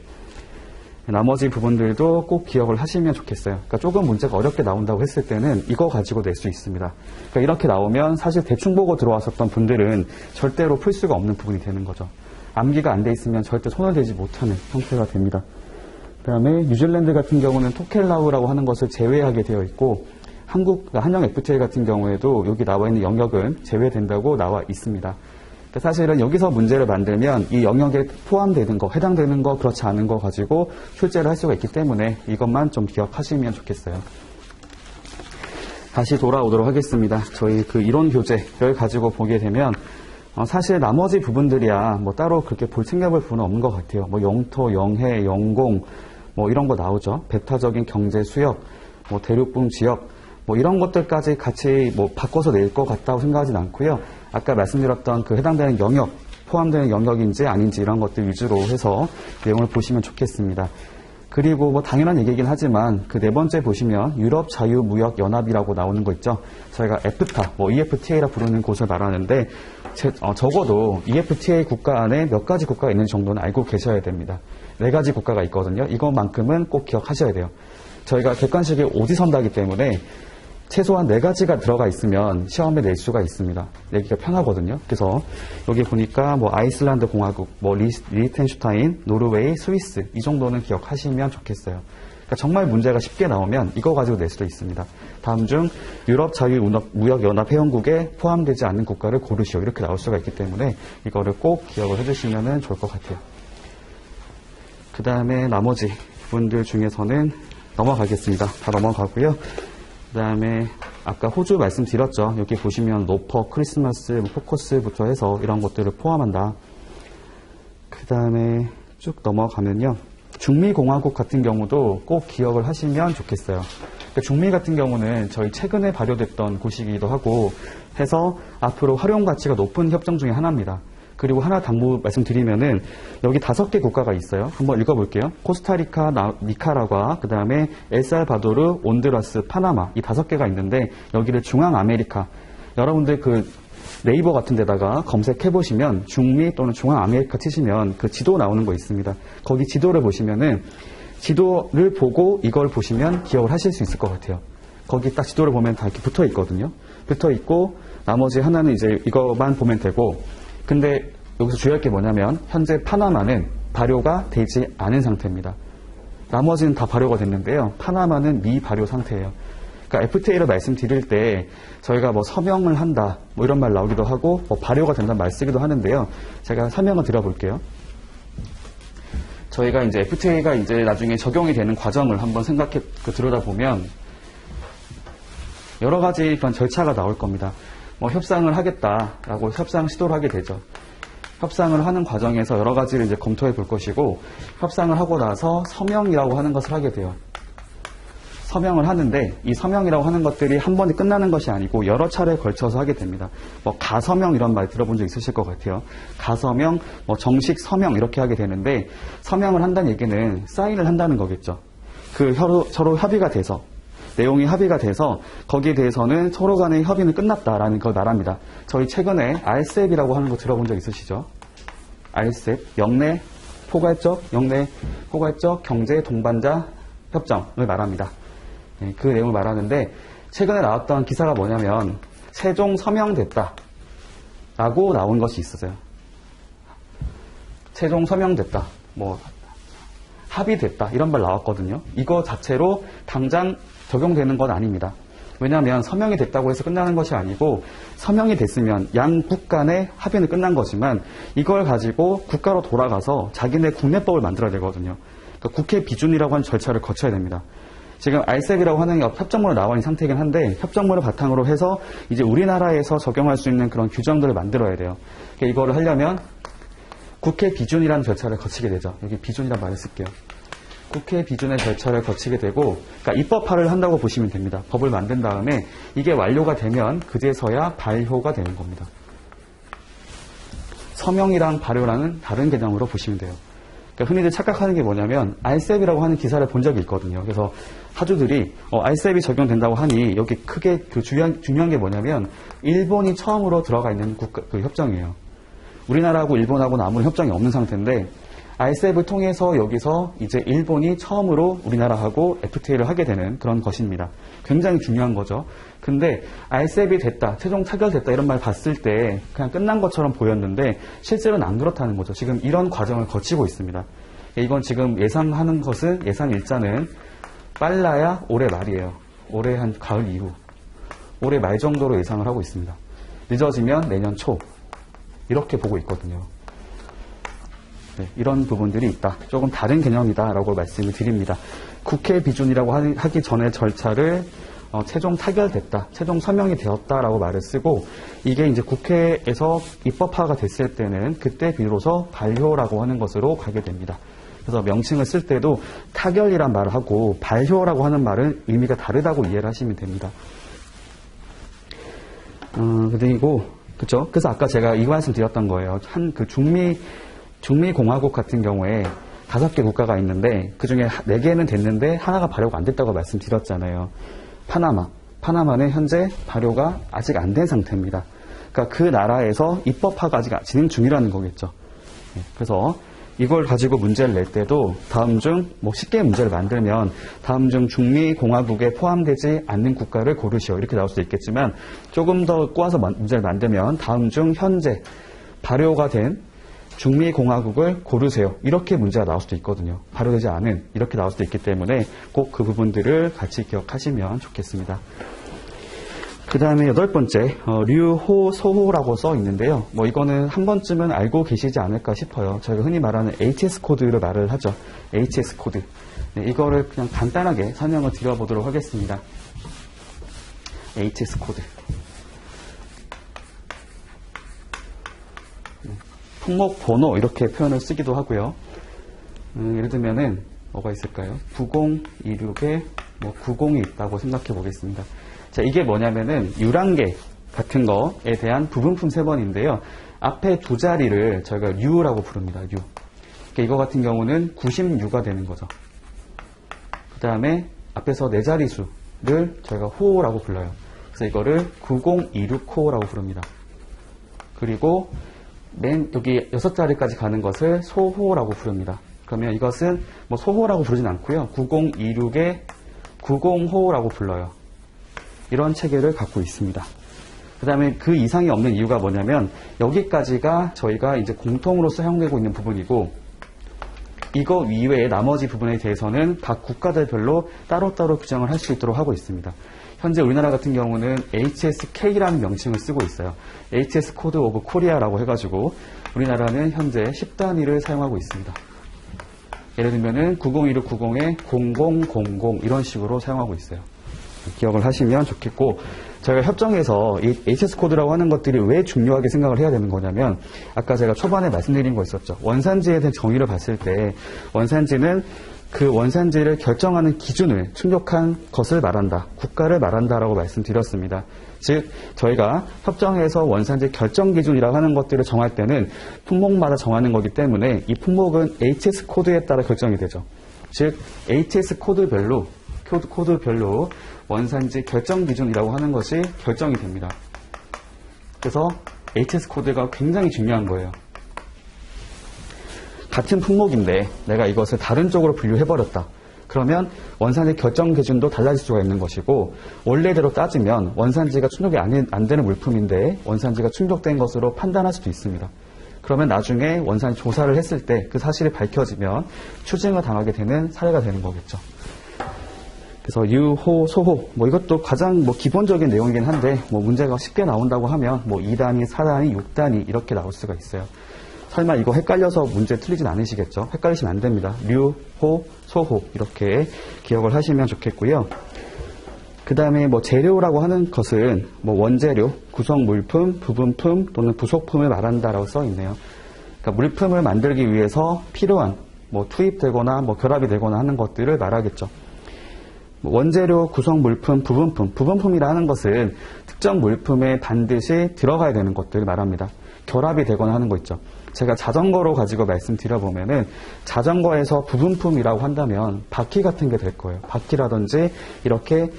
나머지 부분들도 꼭 기억을 하시면 좋겠어요. 그러니까 조금 문제가 어렵게 나온다고 했을 때는 이거 가지고 낼 수 있습니다. 그러니까 이렇게 나오면 사실 대충 보고 들어왔었던 분들은 절대로 풀 수가 없는 부분이 되는 거죠. 암기가 안 돼 있으면 절대 손을 대지 못하는 형태가 됩니다. 그 다음에 뉴질랜드 같은 경우는 토켈라우라고 하는 것을 제외하게 되어 있고 한영 FTA 같은 경우에도 여기 나와 있는 영역은 제외된다고 나와 있습니다. 그러니까 사실은 여기서 문제를 만들면 이 영역에 포함되는 거, 해당되는 거, 그렇지 않은 거 가지고 출제를 할 수가 있기 때문에 이것만 좀 기억하시면 좋겠어요. 다시 돌아오도록 하겠습니다. 저희 그 이론 교재를 가지고 보게 되면 사실 나머지 부분들이야 뭐 따로 그렇게 챙겨볼 부분은 없는 것 같아요. 뭐 영토, 영해, 영공 뭐 이런 거 나오죠. 배타적인 경제 수역, 뭐 대륙붕 지역 뭐 이런 것들까지 같이 뭐 바꿔서 낼 것 같다고 생각하진 않고요. 아까 말씀드렸던 그 해당되는 영역, 포함되는 영역인지 아닌지 이런 것들 위주로 해서 내용을 보시면 좋겠습니다. 그리고 뭐 당연한 얘기이긴 하지만 그 네 번째 보시면 유럽 자유무역연합이라고 나오는 거 있죠. 저희가 EFTA, 뭐 EFTA라 부르는 곳을 말하는데 적어도 EFTA 국가 안에 몇 가지 국가가 있는 정도는 알고 계셔야 됩니다. 4가지 국가가 있거든요. 이것만큼은 꼭 기억하셔야 돼요. 저희가 객관식이 오지선다기 때문에 최소한 4가지가 들어가 있으면 시험에 낼 수가 있습니다. 내기가 편하거든요. 그래서 여기 보니까 뭐 아이슬란드 공화국, 뭐 리히텐슈타인, 노르웨이, 스위스 이 정도는 기억하시면 좋겠어요. 그러니까 정말 문제가 쉽게 나오면 이거 가지고 낼 수도 있습니다. 다음 중 유럽 자유무역연합 회원국에 포함되지 않는 국가를 고르시오. 이렇게 나올 수가 있기 때문에 이거를 꼭 기억을 해주시면 좋을 것 같아요. 그 다음에 나머지 분들 중에서는 넘어가겠습니다. 다 넘어가고요. 그 다음에 아까 호주 말씀드렸죠. 여기 보시면 로퍼, 크리스마스, 포커스부터 해서 이런 것들을 포함한다. 그 다음에 쭉 넘어가면요. 중미공화국 같은 경우도 꼭 기억을 하시면 좋겠어요. 그러니까 중미 같은 경우는 저희 최근에 발효됐던 곳이기도 하고 해서 앞으로 활용 가치가 높은 협정 중에 하나입니다. 그리고 하나 당부 말씀드리면은 여기 5개 국가가 있어요. 한번 읽어볼게요. 코스타리카, 니카라과, 그 다음에 엘살바도르, 온두라스, 파나마 이 5개가 있는데 여기를 중앙아메리카. 여러분들 그 네이버 같은 데다가 검색해보시면 중미 또는 중앙아메리카 치시면 그 지도 나오는 거 있습니다. 거기 지도를 보시면은 지도를 보고 이걸 보시면 기억을 하실 수 있을 것 같아요. 거기 딱 지도를 보면 다 이렇게 붙어 있거든요. 붙어 있고 나머지 하나는 이제 이거만 보면 되고 근데 여기서 주의할 게 뭐냐면 현재 파나마는 발효가 되지 않은 상태입니다. 나머지는 다 발효가 됐는데요. 파나마는 미발효 상태예요. 그러니까 FTA를 말씀드릴 때 저희가 뭐 서명을 한다 뭐 이런 말 나오기도 하고 뭐 발효가 된다는 말 쓰기도 하는데요. 제가 설명을 드려볼게요. 저희가 이제 FTA가 이제 나중에 적용이 되는 과정을 한번 생각해 들여다보면 여러 가지 그런 절차가 나올 겁니다. 뭐 협상을 하겠다라고 협상 시도를 하게 되죠. 협상을 하는 과정에서 여러 가지를 이제 검토해 볼 것이고 협상을 하고 나서 서명이라고 하는 것을 하게 돼요. 서명을 하는데 이 서명이라고 하는 것들이 한 번에 끝나는 것이 아니고 여러 차례에 걸쳐서 하게 됩니다. 뭐 가서명 이런 말 들어본 적 있으실 것 같아요. 가서명, 뭐 정식 서명 이렇게 하게 되는데 서명을 한다는 얘기는 사인을 한다는 거겠죠. 그 서로 협의가 돼서 내용이 합의가 돼서 거기에 대해서는 서로 간의 협의는 끝났다라는 걸 말합니다. 저희 최근에 RCEP이라고 하는 거 들어본 적 있으시죠? RCEP, 영내 포괄적 경제 동반자 협정을 말합니다. 네, 그 내용을 말하는데 최근에 나왔던 기사가 뭐냐면 최종 서명됐다 라고 나온 것이 있었어요. 최종 서명됐다, 뭐 합의됐다 이런 말 나왔거든요. 이거 자체로 당장 적용되는 건 아닙니다. 왜냐하면 서명이 됐다고 해서 끝나는 것이 아니고 서명이 됐으면 양국 간의 합의는 끝난 거지만 이걸 가지고 국가로 돌아가서 자기네 국내법을 만들어야 되거든요. 그러니까 국회 비준이라고 하는 절차를 거쳐야 됩니다. 지금 RCEP이라고 하는 협정문으로 나와 있는 상태이긴 한데 협정문을 바탕으로 해서 이제 우리나라에서 적용할 수 있는 그런 규정들을 만들어야 돼요. 그러니까 이거를 하려면 국회 비준이라는 절차를 거치게 되죠. 여기 비준이라는 말을 쓸게요. 국회 비준의 절차를 거치게 되고 그러니까 입법화를 한다고 보시면 됩니다. 법을 만든 다음에 이게 완료가 되면 그제서야 발효가 되는 겁니다. 서명이랑 발효라는 다른 개념으로 보시면 돼요. 그러니까 흔히들 착각하는 게 뭐냐면 RCEP이라고 하는 기사를 본 적이 있거든요. 그래서 하주들이 RCEP이 적용된다고 하니 여기 크게 그 중요한 게 뭐냐면 일본이 처음으로 들어가 있는 그 협정이에요. 우리나라하고 일본하고는 아무런 협정이 없는 상태인데 RCEP을 통해서 여기서 이제 일본이 처음으로 우리나라하고 FTA를 하게 되는 그런 것입니다. 굉장히 중요한 거죠. 근데 RCEP이 됐다, 최종 타결됐다 이런 말 봤을 때 그냥 끝난 것처럼 보였는데 실제로는 안 그렇다는 거죠. 지금 이런 과정을 거치고 있습니다. 이건 지금 예상하는 것은 예상 일자는 빨라야 올해 말이에요. 올해 한 가을 이후. 올해 말 정도로 예상을 하고 있습니다. 늦어지면 내년 초. 이렇게 보고 있거든요. 네, 이런 부분들이 있다. 조금 다른 개념이다라고 말씀을 드립니다. 국회 비준이라고 하기 전에 절차를 최종 타결됐다, 최종 서명이 되었다라고 말을 쓰고 이게 이제 국회에서 입법화가 됐을 때는 그때 비로소 발효라고 하는 것으로 가게 됩니다. 그래서 명칭을 쓸 때도 타결이란 말을 하고 발효라고 하는 말은 의미가 다르다고 이해를 하시면 됩니다. 그리고 그렇죠? 그래서 아까 제가 이거 말씀드렸던 거예요. 한 그 중미 공화국 같은 경우에 5개 국가가 있는데 그 중에 4개는 됐는데 하나가 발효가 안 됐다고 말씀드렸잖아요. 파나마는 현재 발효가 아직 안 된 상태입니다. 그러니까 그 나라에서 입법화가 아직 진행 중이라는 거겠죠. 그래서 이걸 가지고 문제를 낼 때도 다음 중 쉽게 문제를 만들면 다음 중 중미 공화국에 포함되지 않는 국가를 고르시오 이렇게 나올 수도 있겠지만 조금 더 꼬아서 문제를 만들면 다음 중 현재 발효가 된 중미 공화국을 고르세요 이렇게 문제가 나올 수도 있거든요. 발효되지 않은 이렇게 나올 수도 있기 때문에 꼭 그 부분들을 같이 기억하시면 좋겠습니다. 그 다음에 8번째, 류호, 소호라고 써 있는데요. 이거는 한 번쯤은 알고 계시지 않을까 싶어요. 저희가 흔히 말하는 HS 코드를 말을 하죠. HS 코드. 네, 이거를 그냥 간단하게 설명을 드려보도록 하겠습니다. HS 코드. 품목 번호 이렇게 표현을 쓰기도 하고요. 예를 들면은 뭐가 있을까요? 9026에 90이 있다고 생각해 보겠습니다. 자, 이게 뭐냐면은 유랑계 같은 거에 대한 부분품 세번인데요. 앞에 두 자리를 저희가 류라고 부릅니다. 류. 그러니까 이거 같은 경우는 96가 되는 거죠. 그 다음에 앞에서 네 자리수를 저희가 호라고 불러요. 그래서 이거를 9026호라고 부릅니다. 그리고 맨 여기 6자리까지 가는 것을 소호라고 부릅니다. 그러면 이것은 소호라고 부르진 않고요. 9026의 90호라고 불러요. 이런 체계를 갖고 있습니다. 그 다음에 그 이상이 없는 이유가 뭐냐면 여기까지가 저희가 이제 공통으로 사용되고 있는 부분이고 이거 이외의 나머지 부분에 대해서는 각 국가들별로 따로따로 규정을 할 수 있도록 하고 있습니다. 현재 우리나라 같은 경우는 HSK라는 명칭을 쓰고 있어요. HS 코드 오브 코리아라고 해가지고 우리나라는 현재 10단위를 사용하고 있습니다. 예를 들면은 901690에 0000 이런 식으로 사용하고 있어요. 기억을 하시면 좋겠고 저희가 협정에서 이 HS 코드라고 하는 것들이 왜 중요하게 생각을 해야 되는 거냐면 아까 제가 초반에 말씀드린 거 있었죠. 원산지에 대한 정의를 봤을 때 원산지는 그 원산지를 결정하는 기준을 충족한 것을 말한다. 국가를 말한다라고 말씀드렸습니다. 즉 저희가 협정에서 원산지 결정 기준이라고 하는 것들을 정할 때는 품목마다 정하는 거기 때문에 이 품목은 HS 코드에 따라 결정이 되죠. 즉 HS 코드별로 원산지 결정 기준이라고 하는 것이 결정이 됩니다. 그래서 HS 코드가 굉장히 중요한 거예요. 같은 품목인데 내가 이것을 다른 쪽으로 분류해버렸다. 그러면 원산지 결정 기준도 달라질 수가 있는 것이고 원래대로 따지면 원산지가 충족이 안 되는 물품인데 원산지가 충족된 것으로 판단할 수도 있습니다. 그러면 나중에 원산지 조사를 했을 때 그 사실이 밝혀지면 추징을 당하게 되는 사례가 되는 거겠죠. 그래서 유호, 소호 이것도 가장 기본적인 내용이긴 한데 문제가 쉽게 나온다고 하면 2단위, 4단위, 6단위 이렇게 나올 수가 있어요. 설마 이거 헷갈려서 문제 틀리진 않으시겠죠? 헷갈리시면 안 됩니다. 류, 호, 소호 이렇게 기억을 하시면 좋겠고요. 그 다음에 재료라고 하는 것은 원재료, 구성 물품, 부분품 또는 부속품을 말한다라고 써 있네요. 그러니까 물품을 만들기 위해서 필요한 투입되거나 결합이 되거나 하는 것들을 말하겠죠. 원재료, 구성 물품, 부분품. 부분품이라 하는 것은 특정 물품에 반드시 들어가야 되는 것들을 말합니다. 결합이 되거나 하는 거 있죠. 제가 자전거로 가지고 말씀드려보면은 자전거에서 부분품이라고 한다면 바퀴 같은 게 될 거예요. 바퀴라든지 이렇게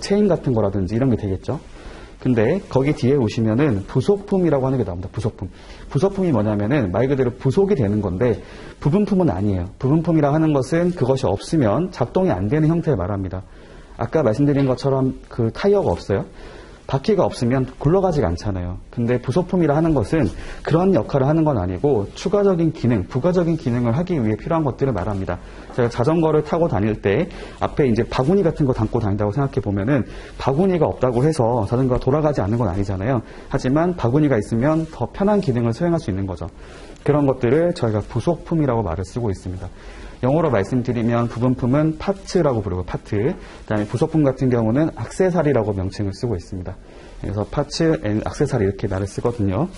체인 같은 거라든지 이런 게 되겠죠. 근데 거기 뒤에 오시면은 부속품이라고 하는 게 나옵니다. 부속품. 부속품이 뭐냐면은 말 그대로 부속이 되는 건데 부분품은 아니에요. 부분품이라고 하는 것은 그것이 없으면 작동이 안 되는 형태를 말합니다. 아까 말씀드린 것처럼 그 타이어가 없어요. 바퀴가 없으면 굴러가지가 않잖아요. 근데 부속품이라 하는 것은 그런 역할을 하는 건 아니고 추가적인 기능, 부가적인 기능을 하기 위해 필요한 것들을 말합니다. 제가 자전거를 타고 다닐 때 앞에 이제 바구니 같은 거 담고 다닌다고 생각해 보면은 바구니가 없다고 해서 자전거가 돌아가지 않는 건 아니잖아요. 하지만 바구니가 있으면 더 편한 기능을 수행할 수 있는 거죠. 그런 것들을 저희가 부속품이라고 말을 쓰고 있습니다. 영어로 말씀드리면 부분품은 파트라고 부르고 파트. 그다음에 부속품 같은 경우는 액세서리라고 명칭을 쓰고 있습니다. 그래서 파츠 앤 액세서리 이렇게 말을 쓰거든요.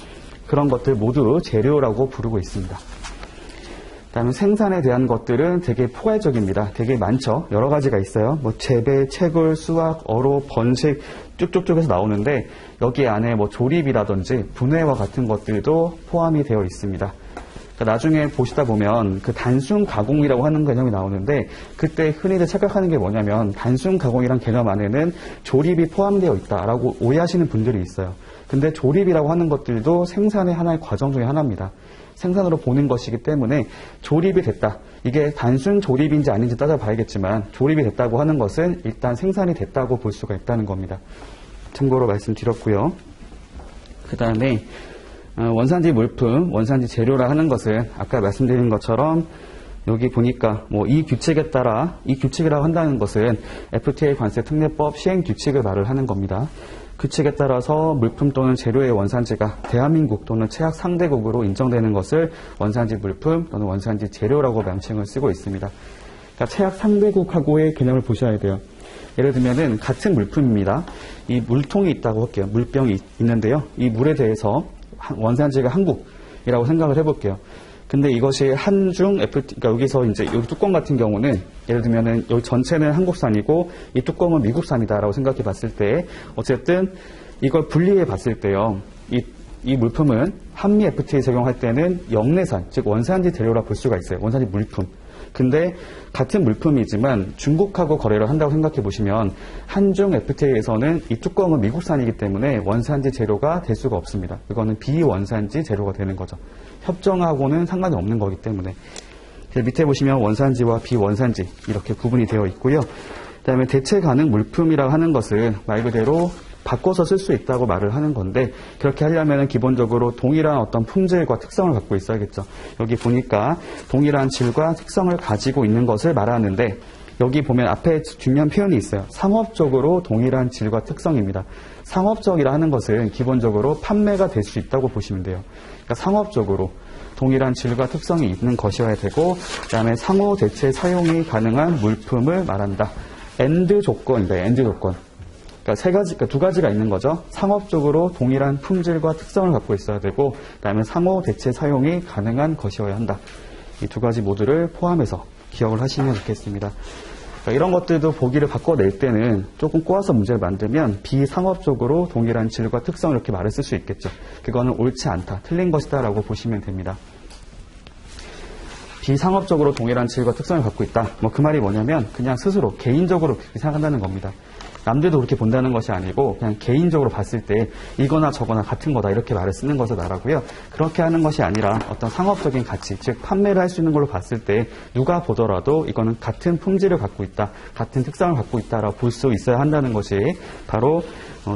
그런 것들 모두 재료라고 부르고 있습니다. 그다음에 생산에 대한 것들은 되게 포괄적입니다. 되게 많죠. 여러 가지가 있어요. 뭐 재배, 채굴, 수확, 어로, 번식 쭉쭉쭉 해서 나오는데 여기 안에 뭐 조립이라든지 분해와 같은 것들도 포함이 되어 있습니다. 그러니까 나중에 보시다 보면 그 단순 가공이라고 하는 개념이 나오는데 그때 흔히들 착각하는 게 뭐냐면 단순 가공이란 개념 안에는 조립이 포함되어 있다라고 오해하시는 분들이 있어요. 근데 조립이라고 하는 것들도 생산의 하나의 과정 중에 하나입니다. 생산으로 보는 것이기 때문에 조립이 됐다. 이게 단순 조립인지 아닌지 따져봐야겠지만 조립이 됐다고 하는 것은 일단 생산이 됐다고 볼 수가 있다는 겁니다. 참고로 말씀드렸고요. 그 다음에 원산지 물품, 원산지 재료라 하는 것은 아까 말씀드린 것처럼 여기 보니까 뭐 이 규칙에 따라 이 규칙이라고 한다는 것은 FTA 관세 특례법 시행 규칙을 말을 하는 겁니다. 규칙에 따라서 물품 또는 재료의 원산지가 대한민국 또는 최악 상대국으로 인정되는 것을 원산지 물품 또는 원산지 재료라고 명칭을 쓰고 있습니다. 그러니까 최악 상대국하고의 개념을 보셔야 돼요. 예를 들면은 같은 물품입니다. 이 물통이 있다고 할게요. 물병이 있는데요. 이 물에 대해서 원산지가 한국이라고 생각을 해볼게요. 근데 이것이 한중 FT, 그러니까 여기서 이제 여기 뚜껑 같은 경우는 예를 들면은 여기 전체는 한국산이고 이 뚜껑은 미국산이다라고 생각해 봤을 때 어쨌든 이걸 분리해 봤을 때요. 이 물품은 한미 FTA 적용할 때는 영내산, 즉 원산지 재료라 볼 수가 있어요. 원산지 물품. 근데 같은 물품이지만 중국하고 거래를 한다고 생각해 보시면 한중 FTA에서는 이 뚜껑은 미국산이기 때문에 원산지 재료가 될 수가 없습니다. 이거는 비원산지 재료가 되는 거죠. 협정하고는 상관이 없는 거기 때문에. 밑에 보시면 원산지와 비원산지 이렇게 구분이 되어 있고요. 그다음에 대체 가능 물품이라고 하는 것은 말 그대로 바꿔서 쓸 수 있다고 말을 하는 건데 그렇게 하려면 기본적으로 동일한 어떤 품질과 특성을 갖고 있어야겠죠. 여기 보니까 동일한 질과 특성을 가지고 있는 것을 말하는데 여기 보면 앞에 중요한 표현이 있어요. 상업적으로 동일한 질과 특성입니다. 상업적이라 하는 것은 기본적으로 판매가 될 수 있다고 보시면 돼요. 그러니까 상업적으로 동일한 질과 특성이 있는 것이어야 되고 그다음에 상호 대체 사용이 가능한 물품을 말한다. 엔드 조건입니다. 엔드 조건. 그러니까 두 가지가 있는 거죠. 상업적으로 동일한 품질과 특성을 갖고 있어야 되고, 그다음에 상호 대체 사용이 가능한 것이어야 한다. 이 두 가지 모두를 포함해서 기억을 하시면 좋겠습니다. 그러니까 이런 것들도 보기를 바꿔낼 때는 조금 꼬아서 문제를 만들면 비상업적으로 동일한 질과 특성을 이렇게 말을 쓸 수 있겠죠. 그거는 옳지 않다, 틀린 것이다라고 보시면 됩니다. 비상업적으로 동일한 질과 특성을 갖고 있다. 뭐 그 말이 뭐냐면 그냥 스스로 개인적으로 그렇게 생각한다는 겁니다. 남들도 그렇게 본다는 것이 아니고 그냥 개인적으로 봤을 때 이거나 저거나 같은 거다 이렇게 말을 쓰는 것을 말하고요. 그렇게 하는 것이 아니라 어떤 상업적인 가치, 즉 판매를 할 수 있는 걸로 봤을 때 누가 보더라도 이거는 같은 품질을 갖고 있다, 같은 특성을 갖고 있다라고 볼 수 있어야 한다는 것이 바로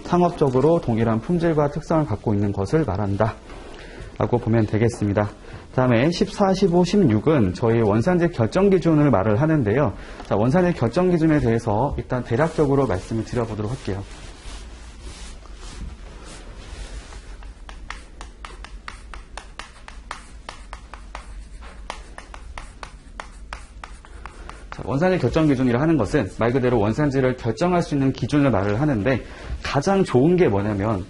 상업적으로 동일한 품질과 특성을 갖고 있는 것을 말한다 라고 보면 되겠습니다. 다음에 14, 15, 16은 저희 원산지 결정 기준을 말을 하는데요. 자, 원산지 결정 기준에 대해서 일단 대략적으로 말씀을 드려보도록 할게요. 자, 원산지 결정 기준이라 하는 것은 말 그대로 원산지를 결정할 수 있는 기준을 말을 하는데 가장 좋은 게 뭐냐면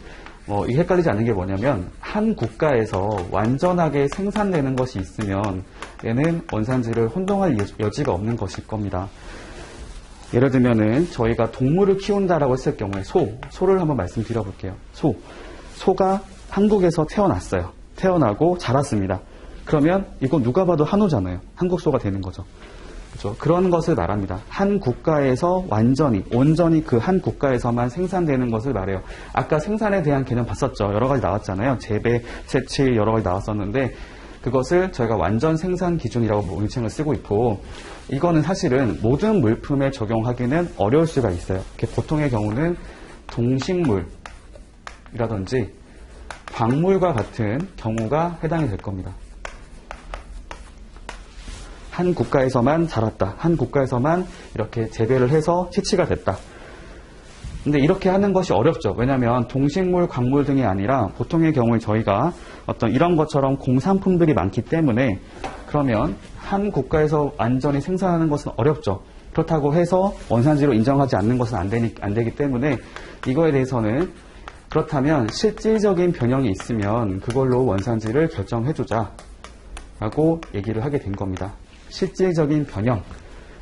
이 헷갈리지 않는 게 뭐냐면 한 국가에서 완전하게 생산되는 것이 있으면 얘는 원산지를 혼동할 여지가 없는 것일 겁니다. 예를 들면은 저희가 동물을 키운다라고 했을 경우에 소를 한번 말씀드려 볼게요. 소가 한국에서 태어났어요. 태어나고 자랐습니다. 그러면 이건 누가 봐도 한우잖아요. 한국 소가 되는 거죠. 그렇죠? 그런 것을 말합니다. 한 국가에서 온전히 그 한 국가에서만 생산되는 것을 말해요. 아까 생산에 대한 개념 봤었죠. 여러 가지 나왔잖아요. 재배, 채취 여러 가지 나왔었는데 그것을 저희가 완전 생산 기준이라고 명칭을 쓰고 있고 이거는 사실은 모든 물품에 적용하기는 어려울 수가 있어요. 보통의 경우는 동식물이라든지 광물과 같은 경우가 해당이 될 겁니다. 한 국가에서만 자랐다. 한 국가에서만 이렇게 재배를 해서 채취가 됐다. 근데 이렇게 하는 것이 어렵죠. 왜냐하면 동식물, 광물 등이 아니라 보통의 경우에 저희가 어떤 이런 것처럼 공산품들이 많기 때문에 그러면 한 국가에서 완전히 생산하는 것은 어렵죠. 그렇다고 해서 원산지로 인정하지 않는 것은 안 되기 때문에 이거에 대해서는 그렇다면 실질적인 변형이 있으면 그걸로 원산지를 결정해주자 라고 얘기를 하게 된 겁니다. 실질적인 변형.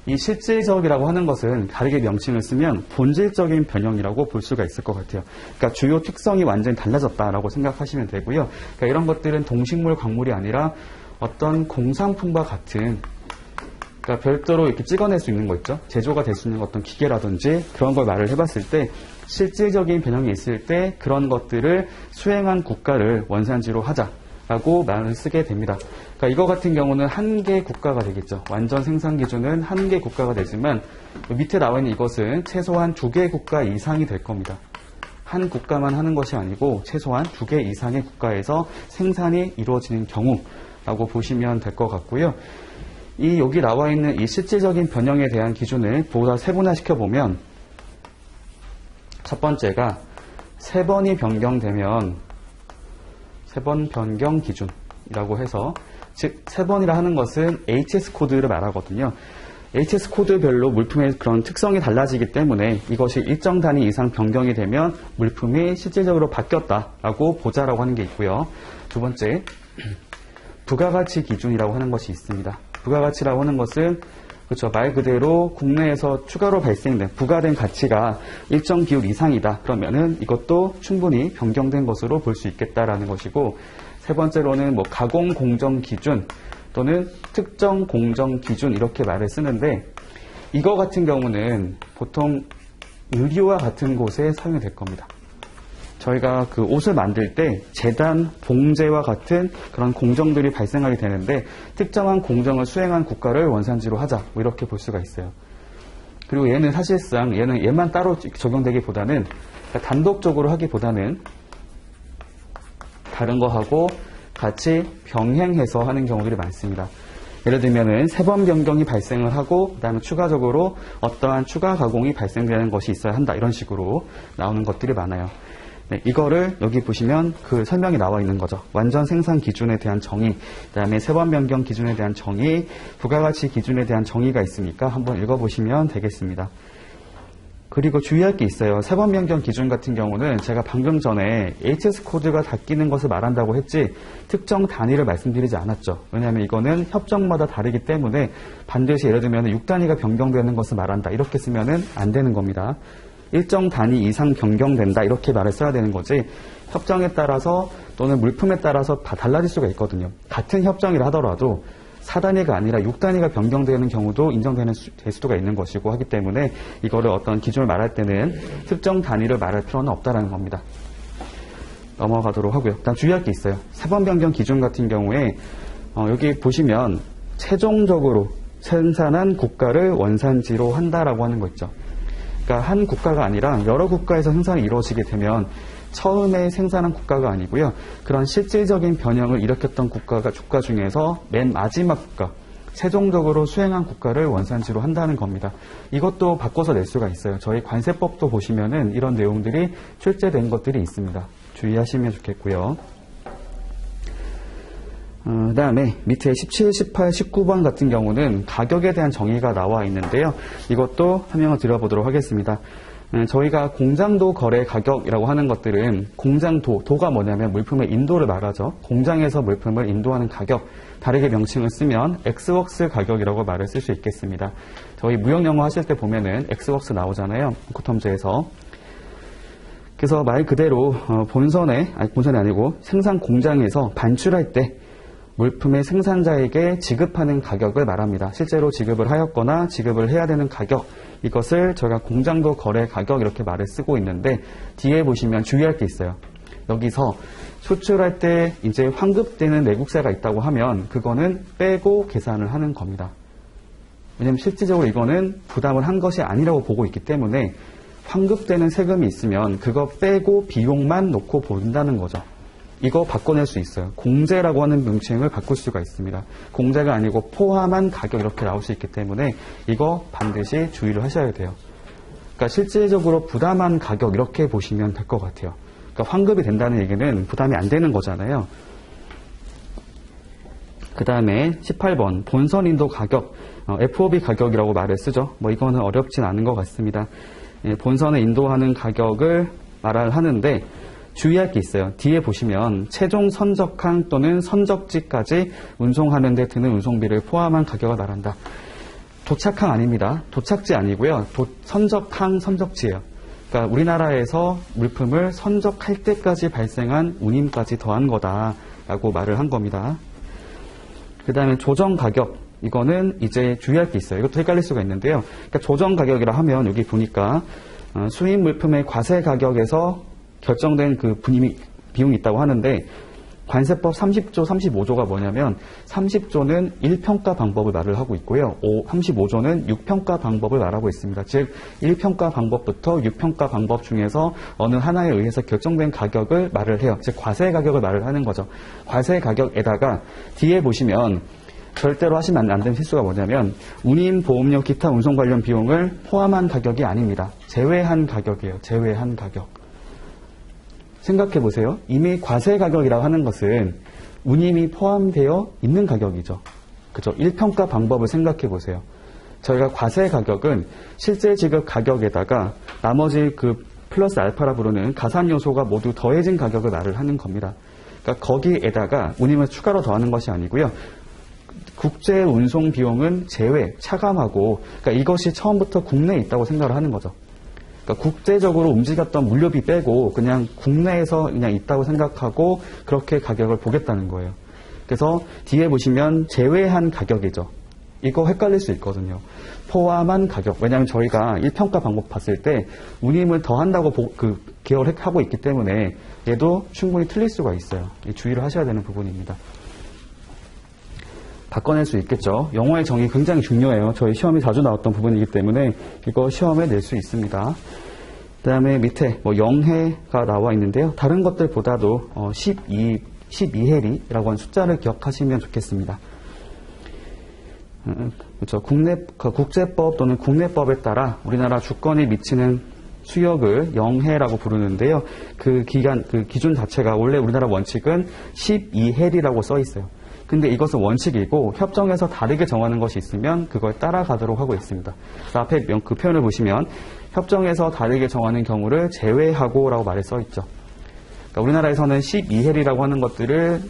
이 실질적이라고 하는 것은 다르게 명칭을 쓰면 본질적인 변형이라고 볼 수가 있을 것 같아요. 그러니까 주요 특성이 완전히 달라졌다라고 생각하시면 되고요. 그러니까 이런 것들은 동식물 광물이 아니라 어떤 공산품과 같은, 그러니까 별도로 이렇게 찍어낼 수 있는 거 있죠. 제조가 될 수 있는 어떤 기계라든지 그런 걸 말을 해봤을 때 실질적인 변형이 있을 때 그런 것들을 수행한 국가를 원산지로 하자라고 말을 쓰게 됩니다. 그러니까 이거 같은 경우는 한 개 국가가 되겠죠. 완전 생산 기준은 한 개 국가가 되지만 밑에 나와 있는 이것은 최소한 2개 국가 이상이 될 겁니다. 한 국가만 하는 것이 아니고 최소한 2개 이상의 국가에서 생산이 이루어지는 경우라고 보시면 될 것 같고요. 여기 나와 있는 이 실질적인 변형에 대한 기준을 보다 세분화시켜보면 첫 번째가 3번이 변경되면 3번 변경 기준이라고 해서, 즉 3번이라 하는 것은 HS 코드를 말하거든요. HS 코드별로 물품의 그런 특성이 달라지기 때문에 이것이 일정 단위 이상 변경이 되면 물품이 실질적으로 바뀌었다라고 보자라고 하는 게 있고요. 두 번째, 부가가치 기준이라고 하는 것이 있습니다. 부가가치라고 하는 것은 그렇죠. 말 그대로 국내에서 추가로 발생된 부가된 가치가 일정 비율 이상이다. 그러면은 이것도 충분히 변경된 것으로 볼 수 있겠다라는 것이고, 세 번째로는 뭐 가공 공정 기준 또는 특정 공정 기준 이렇게 말을 쓰는데, 이거 같은 경우는 보통 의류와 같은 곳에 사용이 될 겁니다. 저희가 그 옷을 만들 때 재단, 봉제와 같은 그런 공정들이 발생하게 되는데 특정한 공정을 수행한 국가를 원산지로 하자, 뭐 이렇게 볼 수가 있어요. 그리고 얘는 사실상 얘만 따로 적용되기보다는, 그러니까 단독적으로 하기보다는 다른 거하고 같이 병행해서 하는 경우들이 많습니다. 예를 들면은 3번 변경이 발생을 하고 그다음에 추가적으로 어떠한 추가 가공이 발생되는 것이 있어야 한다, 이런 식으로 나오는 것들이 많아요. 네, 이거를 여기 보시면 그 설명이 나와 있는 거죠. 완전 생산 기준에 대한 정의, 그다음에 3번 변경 기준에 대한 정의, 부가가치 기준에 대한 정의가 있으니까 한번 읽어보시면 되겠습니다. 그리고 주의할 게 있어요. 3번 변경 기준 같은 경우는 제가 방금 전에 HS 코드가 바뀌는 것을 말한다고 했지 특정 단위를 말씀드리지 않았죠. 왜냐하면 이거는 협정마다 다르기 때문에 반드시 예를 들면 6단위가 변경되는 것을 말한다, 이렇게 쓰면은 안 되는 겁니다. 일정 단위 이상 변경된다, 이렇게 말을 써야 되는 거지, 협정에 따라서 또는 물품에 따라서 다 달라질 수가 있거든요. 같은 협정이라 하더라도 4단위가 아니라 6단위가 변경되는 경우도 인정될 수가 있는 것이고 하기 때문에 이거를 어떤 기준을 말할 때는 특정 단위를 말할 필요는 없다라는 겁니다. 넘어가도록 하고요. 일단 주의할 게 있어요. 3번 변경 기준 같은 경우에 여기 보시면 최종적으로 생산한 국가를 원산지로 한다라고 하는 거 있죠. 그러니까 한 국가가 아니라 여러 국가에서 생산이 이루어지게 되면 처음에 생산한 국가가 아니고요. 그런 실질적인 변형을 일으켰던 국가 중에서 맨 마지막 국가, 최종적으로 수행한 국가를 원산지로 한다는 겁니다. 이것도 바꿔서 낼 수가 있어요. 저희 관세법도 보시면은 이런 내용들이 출제된 것들이 있습니다. 주의하시면 좋겠고요. 그 다음에 밑에 17, 18, 19번 같은 경우는 가격에 대한 정의가 나와 있는데요. 이것도 설명을 드려보도록 하겠습니다. 저희가 공장도 거래 가격이라고 하는 것들은 도가 뭐냐면 물품의 인도를 말하죠. 공장에서 물품을 인도하는 가격, 다르게 명칭을 쓰면 엑스웍스 가격이라고 말을 쓸 수 있겠습니다. 저희 무역 영어 하실 때 보면은 엑스웍스 나오잖아요. 코텀즈에서. 그래서 말 그대로 본선이 아니고 생산 공장에서 반출할 때 물품의 생산자에게 지급하는 가격을 말합니다. 실제로 지급을 하였거나 지급을 해야 되는 가격, 이것을 저희가 공장도 거래 가격 이렇게 말을 쓰고 있는데, 뒤에 보시면 주의할 게 있어요. 여기서 수출할 때 이제 환급되는 내국세가 있다고 하면 그거는 빼고 계산을 하는 겁니다. 왜냐하면 실질적으로 이거는 부담을 한 것이 아니라고 보고 있기 때문에 환급되는 세금이 있으면 그거 빼고 비용만 놓고 본다는 거죠. 이거 바꿔낼 수 있어요. 공제라고 하는 명칭을 바꿀 수가 있습니다. 공제가 아니고 포함한 가격 이렇게 나올 수 있기 때문에 이거 반드시 주의를 하셔야 돼요. 그러니까 실질적으로 부담한 가격 이렇게 보시면 될 것 같아요. 그러니까 환급이 된다는 얘기는 부담이 안 되는 거잖아요. 그 다음에 18번 본선 인도 가격, FOB 가격이라고 말을 쓰죠. 뭐 이거는 어렵진 않은 것 같습니다. 본선에 인도하는 가격을 말을 하는데, 주의할 게 있어요. 뒤에 보시면 최종 선적항 또는 선적지까지 운송하는 데 드는 운송비를 포함한 가격을 말한다. 도착항 아닙니다. 도착지 아니고요. 선적항, 선적지예요. 그러니까 우리나라에서 물품을 선적할 때까지 발생한 운임까지 더한 거다라고 말을 한 겁니다. 그 다음에 조정 가격, 이거는 이제 주의할 게 있어요. 이것도 헷갈릴 수가 있는데요. 그러니까 조정 가격이라 하면 여기 보니까 수입 물품의 과세 가격에서 결정된 그 비용이 있다고 하는데, 관세법 30조, 35조가 뭐냐면 30조는 1평가 방법을 말을 하고 있고요. 35조는 6평가 방법을 말하고 있습니다. 즉 1평가 방법부터 6평가 방법 중에서 어느 하나에 의해서 결정된 가격을 말을 해요. 즉 과세 가격을 말을 하는 거죠. 과세 가격에다가 뒤에 보시면 절대로 하시면 안 되는 실수가 뭐냐면 운임, 보험료, 기타 운송 관련 비용을 포함한 가격이 아닙니다. 제외한 가격이에요. 제외한 가격. 생각해 보세요. 이미 과세 가격이라고 하는 것은 운임이 포함되어 있는 가격이죠. 그죠? 1평가 방법을 생각해 보세요. 저희가 과세 가격은 실제 지급 가격에다가 나머지 그 플러스 알파라 부르는 가산 요소가 모두 더해진 가격을 말을 하는 겁니다. 그러니까 거기에다가 운임을 추가로 더하는 것이 아니고요. 국제 운송 비용은 제외, 차감하고, 그러니까 이것이 처음부터 국내에 있다고 생각을 하는 거죠. 그러니까 국제적으로 움직였던 물류비 빼고 그냥 국내에서 그냥 있다고 생각하고 그렇게 가격을 보겠다는 거예요. 그래서 뒤에 보시면 제외한 가격이죠. 이거 헷갈릴 수 있거든요. 포함한 가격. 왜냐하면 저희가 1평가 방법 봤을 때 운임을 더한다고 기억을 하고 있기 때문에 얘도 충분히 틀릴 수가 있어요. 주의를 하셔야 되는 부분입니다. 바꿔낼 수 있겠죠. 영어의 정의 굉장히 중요해요. 저희 시험에 자주 나왔던 부분이기 때문에 이거 시험에 낼 수 있습니다. 그 다음에 밑에 영해가 나와 있는데요. 다른 것들보다도 12해리라고 하는 숫자를 기억하시면 좋겠습니다. 그렇죠. 국제법 또는 국내법에 따라 우리나라 주권에 미치는 수역을 영해라고 부르는데요. 그 기준 자체가 원래 우리나라 원칙은 12해리라고 써 있어요. 근데 이것은 원칙이고 협정에서 다르게 정하는 것이 있으면 그걸 따라가도록 하고 있습니다. 앞에 그 표현을 보시면 협정에서 다르게 정하는 경우를 제외하고 라고 말에 써 있죠. 그러니까 우리나라에서는 12해리라고 하는 것들을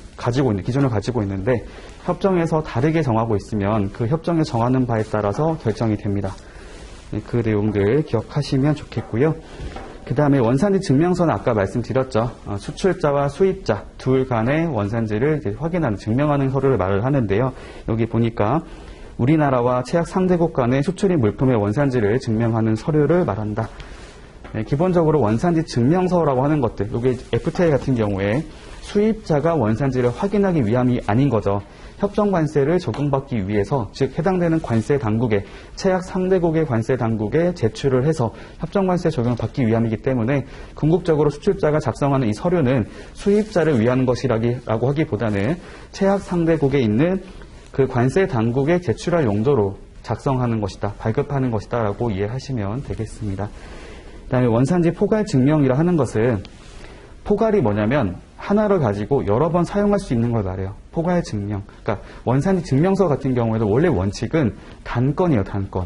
기준을 가지고 있는데 협정에서 다르게 정하고 있으면 그 협정에 정하는 바에 따라서 결정이 됩니다. 그 내용들 기억하시면 좋겠고요. 그 다음에 원산지 증명서는 아까 말씀드렸죠. 수출자와 수입자 둘 간의 원산지를 이제 확인하는, 증명하는 서류를 말을 하는데요. 여기 보니까 우리나라와 최악 상대국 간의 수출입 물품의 원산지를 증명하는 서류를 말한다. 네, 기본적으로 원산지 증명서라고 하는 것들, 여기 FTA 같은 경우에 수입자가 원산지를 확인하기 위함이 아닌 거죠. 협정 관세를 적용받기 위해서, 즉 해당되는 관세 당국에, 최악 상대국의 관세 당국에 제출을 해서 협정 관세 적용을 받기 위함이기 때문에 궁극적으로 수출자가 작성하는 이 서류는 수입자를 위한 것이라고 하기보다는 최악 상대국에 있는 그 관세 당국에 제출할 용도로 작성하는 것이다, 발급하는 것이다 라고 이해하시면 되겠습니다. 그 다음에 원산지 포괄 증명이라 하는 것은, 포괄이 뭐냐면 하나를 가지고 여러 번 사용할 수 있는 걸 말해요. 포괄 증명. 그러니까 원산지 증명서 같은 경우에도 원래 원칙은 단건이에요. 단건.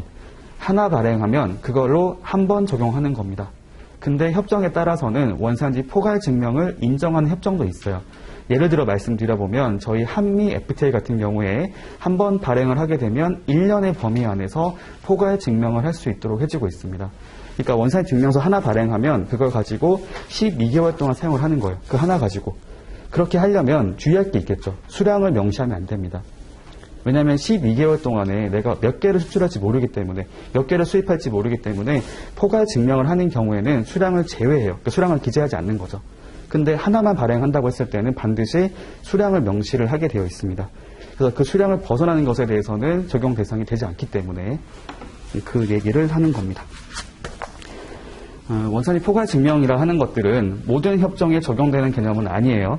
하나 발행하면 그걸로 한 번 적용하는 겁니다. 근데 협정에 따라서는 원산지 포괄 증명을 인정하는 협정도 있어요. 예를 들어 말씀드려보면 저희 한미 FTA 같은 경우에 한 번 발행을 하게 되면 1년의 범위 안에서 포괄 증명을 할 수 있도록 해주고 있습니다. 그러니까 원산지 증명서 하나 발행하면 그걸 가지고 12개월 동안 사용을 하는 거예요. 그 하나 가지고. 그렇게 하려면 주의할 게 있겠죠. 수량을 명시하면 안 됩니다. 왜냐하면 12개월 동안에 내가 몇 개를 수출할지 모르기 때문에, 몇 개를 수입할지 모르기 때문에 포괄 증명을 하는 경우에는 수량을 제외해요. 그 수량을 기재하지 않는 거죠. 근데 하나만 발행한다고 했을 때는 반드시 수량을 명시를 하게 되어 있습니다. 그래서 그 수량을 벗어나는 것에 대해서는 적용 대상이 되지 않기 때문에 그 얘기를 하는 겁니다. 원산지 포괄 증명이라 하는 것들은 모든 협정에 적용되는 개념은 아니에요.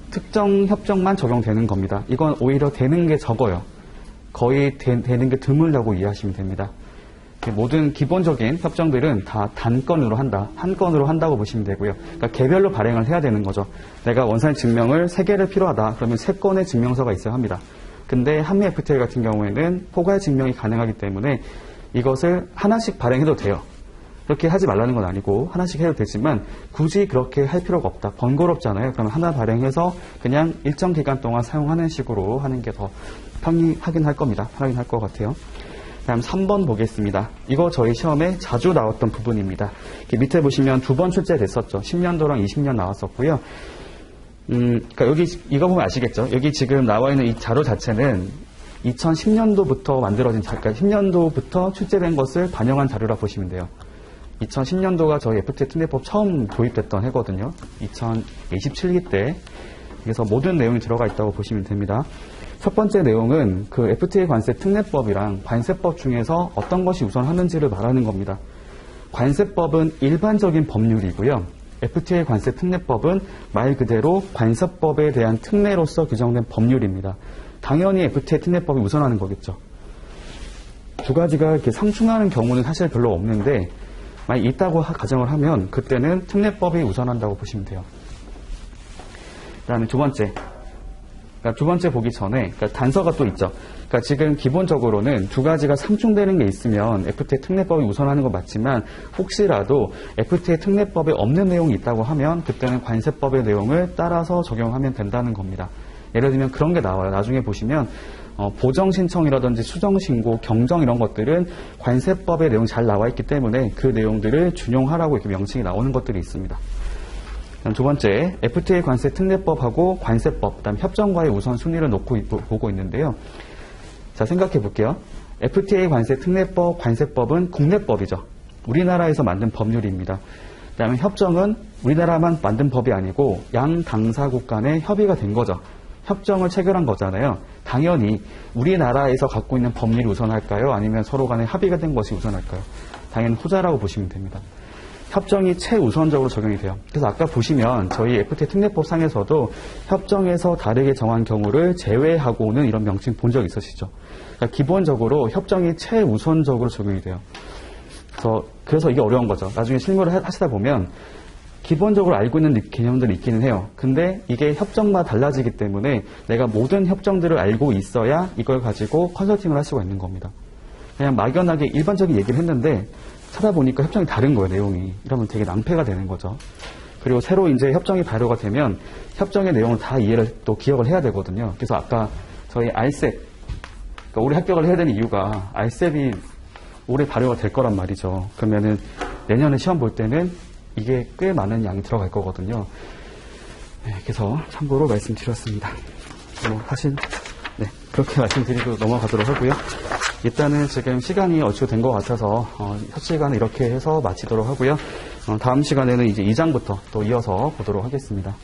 특정 협정만 적용되는 겁니다. 이건 오히려 되는 게 적어요. 거의 되는 게 드물다고 이해하시면 됩니다. 모든 기본적인 협정들은 다 단건으로 한다. 한 건으로 한다고 보시면 되고요. 그러니까 개별로 발행을 해야 되는 거죠. 내가 원산지 증명을 3개를 필요하다. 그러면 3건의 증명서가 있어야 합니다. 근데 한미 FTA 같은 경우에는 포괄 증명이 가능하기 때문에 이것을 하나씩 발행해도 돼요. 그렇게 하지 말라는 건 아니고 하나씩 해도 되지만 굳이 그렇게 할 필요가 없다. 번거롭잖아요. 그러면 하나 발행해서 그냥 일정 기간 동안 사용하는 식으로 하는 게 더 편하긴 할 겁니다. 편하긴 할 것 같아요. 다음 3번 보겠습니다. 이거 저희 시험에 자주 나왔던 부분입니다. 밑에 보시면 2번 출제됐었죠. 10년도랑 20년 나왔었고요. 그러니까 여기 이거 보면 아시겠죠? 여기 지금 나와 있는 이 자료 자체는 2010년도부터 만들어진 그러니까 10년도부터 출제된 것을 반영한 자료라 보시면 돼요. 2010년도가 저희 FTA 특례법 처음 도입됐던 해거든요. 2027기 때. 그래서 모든 내용이 들어가 있다고 보시면 됩니다. 첫 번째 내용은 그 FTA 관세 특례법이랑 관세법 중에서 어떤 것이 우선하는지를 말하는 겁니다. 관세법은 일반적인 법률이고요. FTA 관세 특례법은 말 그대로 관세법에 대한 특례로서 규정된 법률입니다. 당연히 FTA 특례법이 우선하는 거겠죠. 두 가지가 이렇게 상충하는 경우는 사실 별로 없는데 만약 있다고 가정을 하면 그때는 특례법이 우선한다고 보시면 돼요. 그 다음에 두 번째. 그러니까 두 번째 보기 전에 그러니까 단서가 또 있죠. 그러니까 지금 기본적으로는 두 가지가 상충되는 게 있으면 FTA 특례법이 우선하는 건 맞지만 혹시라도 FTA 특례법에 없는 내용이 있다고 하면 그때는 관세법의 내용을 따라서 적용하면 된다는 겁니다. 예를 들면 그런 게 나와요. 나중에 보시면 보정 신청이라든지 수정 신고, 경정 이런 것들은 관세법의 내용이 잘 나와 있기 때문에 그 내용들을 준용하라고 이렇게 명칭이 나오는 것들이 있습니다. 두 번째, FTA 관세 특례법하고 관세법, 그다음 협정과의 우선순위를 놓고 보고 있는데요. 자, 생각해 볼게요. FTA 관세 특례법, 관세법은 국내법이죠. 우리나라에서 만든 법률입니다. 그다음에 협정은 우리나라만 만든 법이 아니고 양 당사국 간의 협의가 된 거죠. 협정을 체결한 거잖아요. 당연히 우리나라에서 갖고 있는 법률이 우선할까요? 아니면 서로 간에 합의가 된 것이 우선할까요? 당연히 후자라고 보시면 됩니다. 협정이 최우선적으로 적용이 돼요. 그래서 아까 보시면 저희 FTA 특례법 상에서도 협정에서 다르게 정한 경우를 제외하고는 이런 명칭 본 적 있으시죠? 그러니까 기본적으로 협정이 최우선적으로 적용이 돼요. 그래서 이게 어려운 거죠. 나중에 실무를 하시다 보면 기본적으로 알고 있는 개념들이 있기는 해요. 근데 이게 협정마다 달라지기 때문에 내가 모든 협정들을 알고 있어야 이걸 가지고 컨설팅을 할 수가 있는 겁니다. 그냥 막연하게 일반적인 얘기를 했는데 찾아보니까 협정이 다른 거예요, 내용이. 이러면 되게 낭패가 되는 거죠. 그리고 새로 이제 협정이 발효가 되면 협정의 내용을 다 이해를 또 기억을 해야 되거든요. 그래서 아까 저희 RCEP, 그러니까 올해 합격을 해야 되는 이유가 RCEP이 올해 발효가 될 거란 말이죠. 그러면은 내년에 시험 볼 때는 이게 꽤 많은 양이 들어갈 거거든요. 네, 그래서 참고로 말씀드렸습니다. 사실 그렇게 말씀드리고 넘어가도록 하고요. 일단은 지금 시간이 얼추 된 것 같아서 첫 시간은 이렇게 해서 마치도록 하고요. 다음 시간에는 이제 2장부터 또 이어서 보도록 하겠습니다.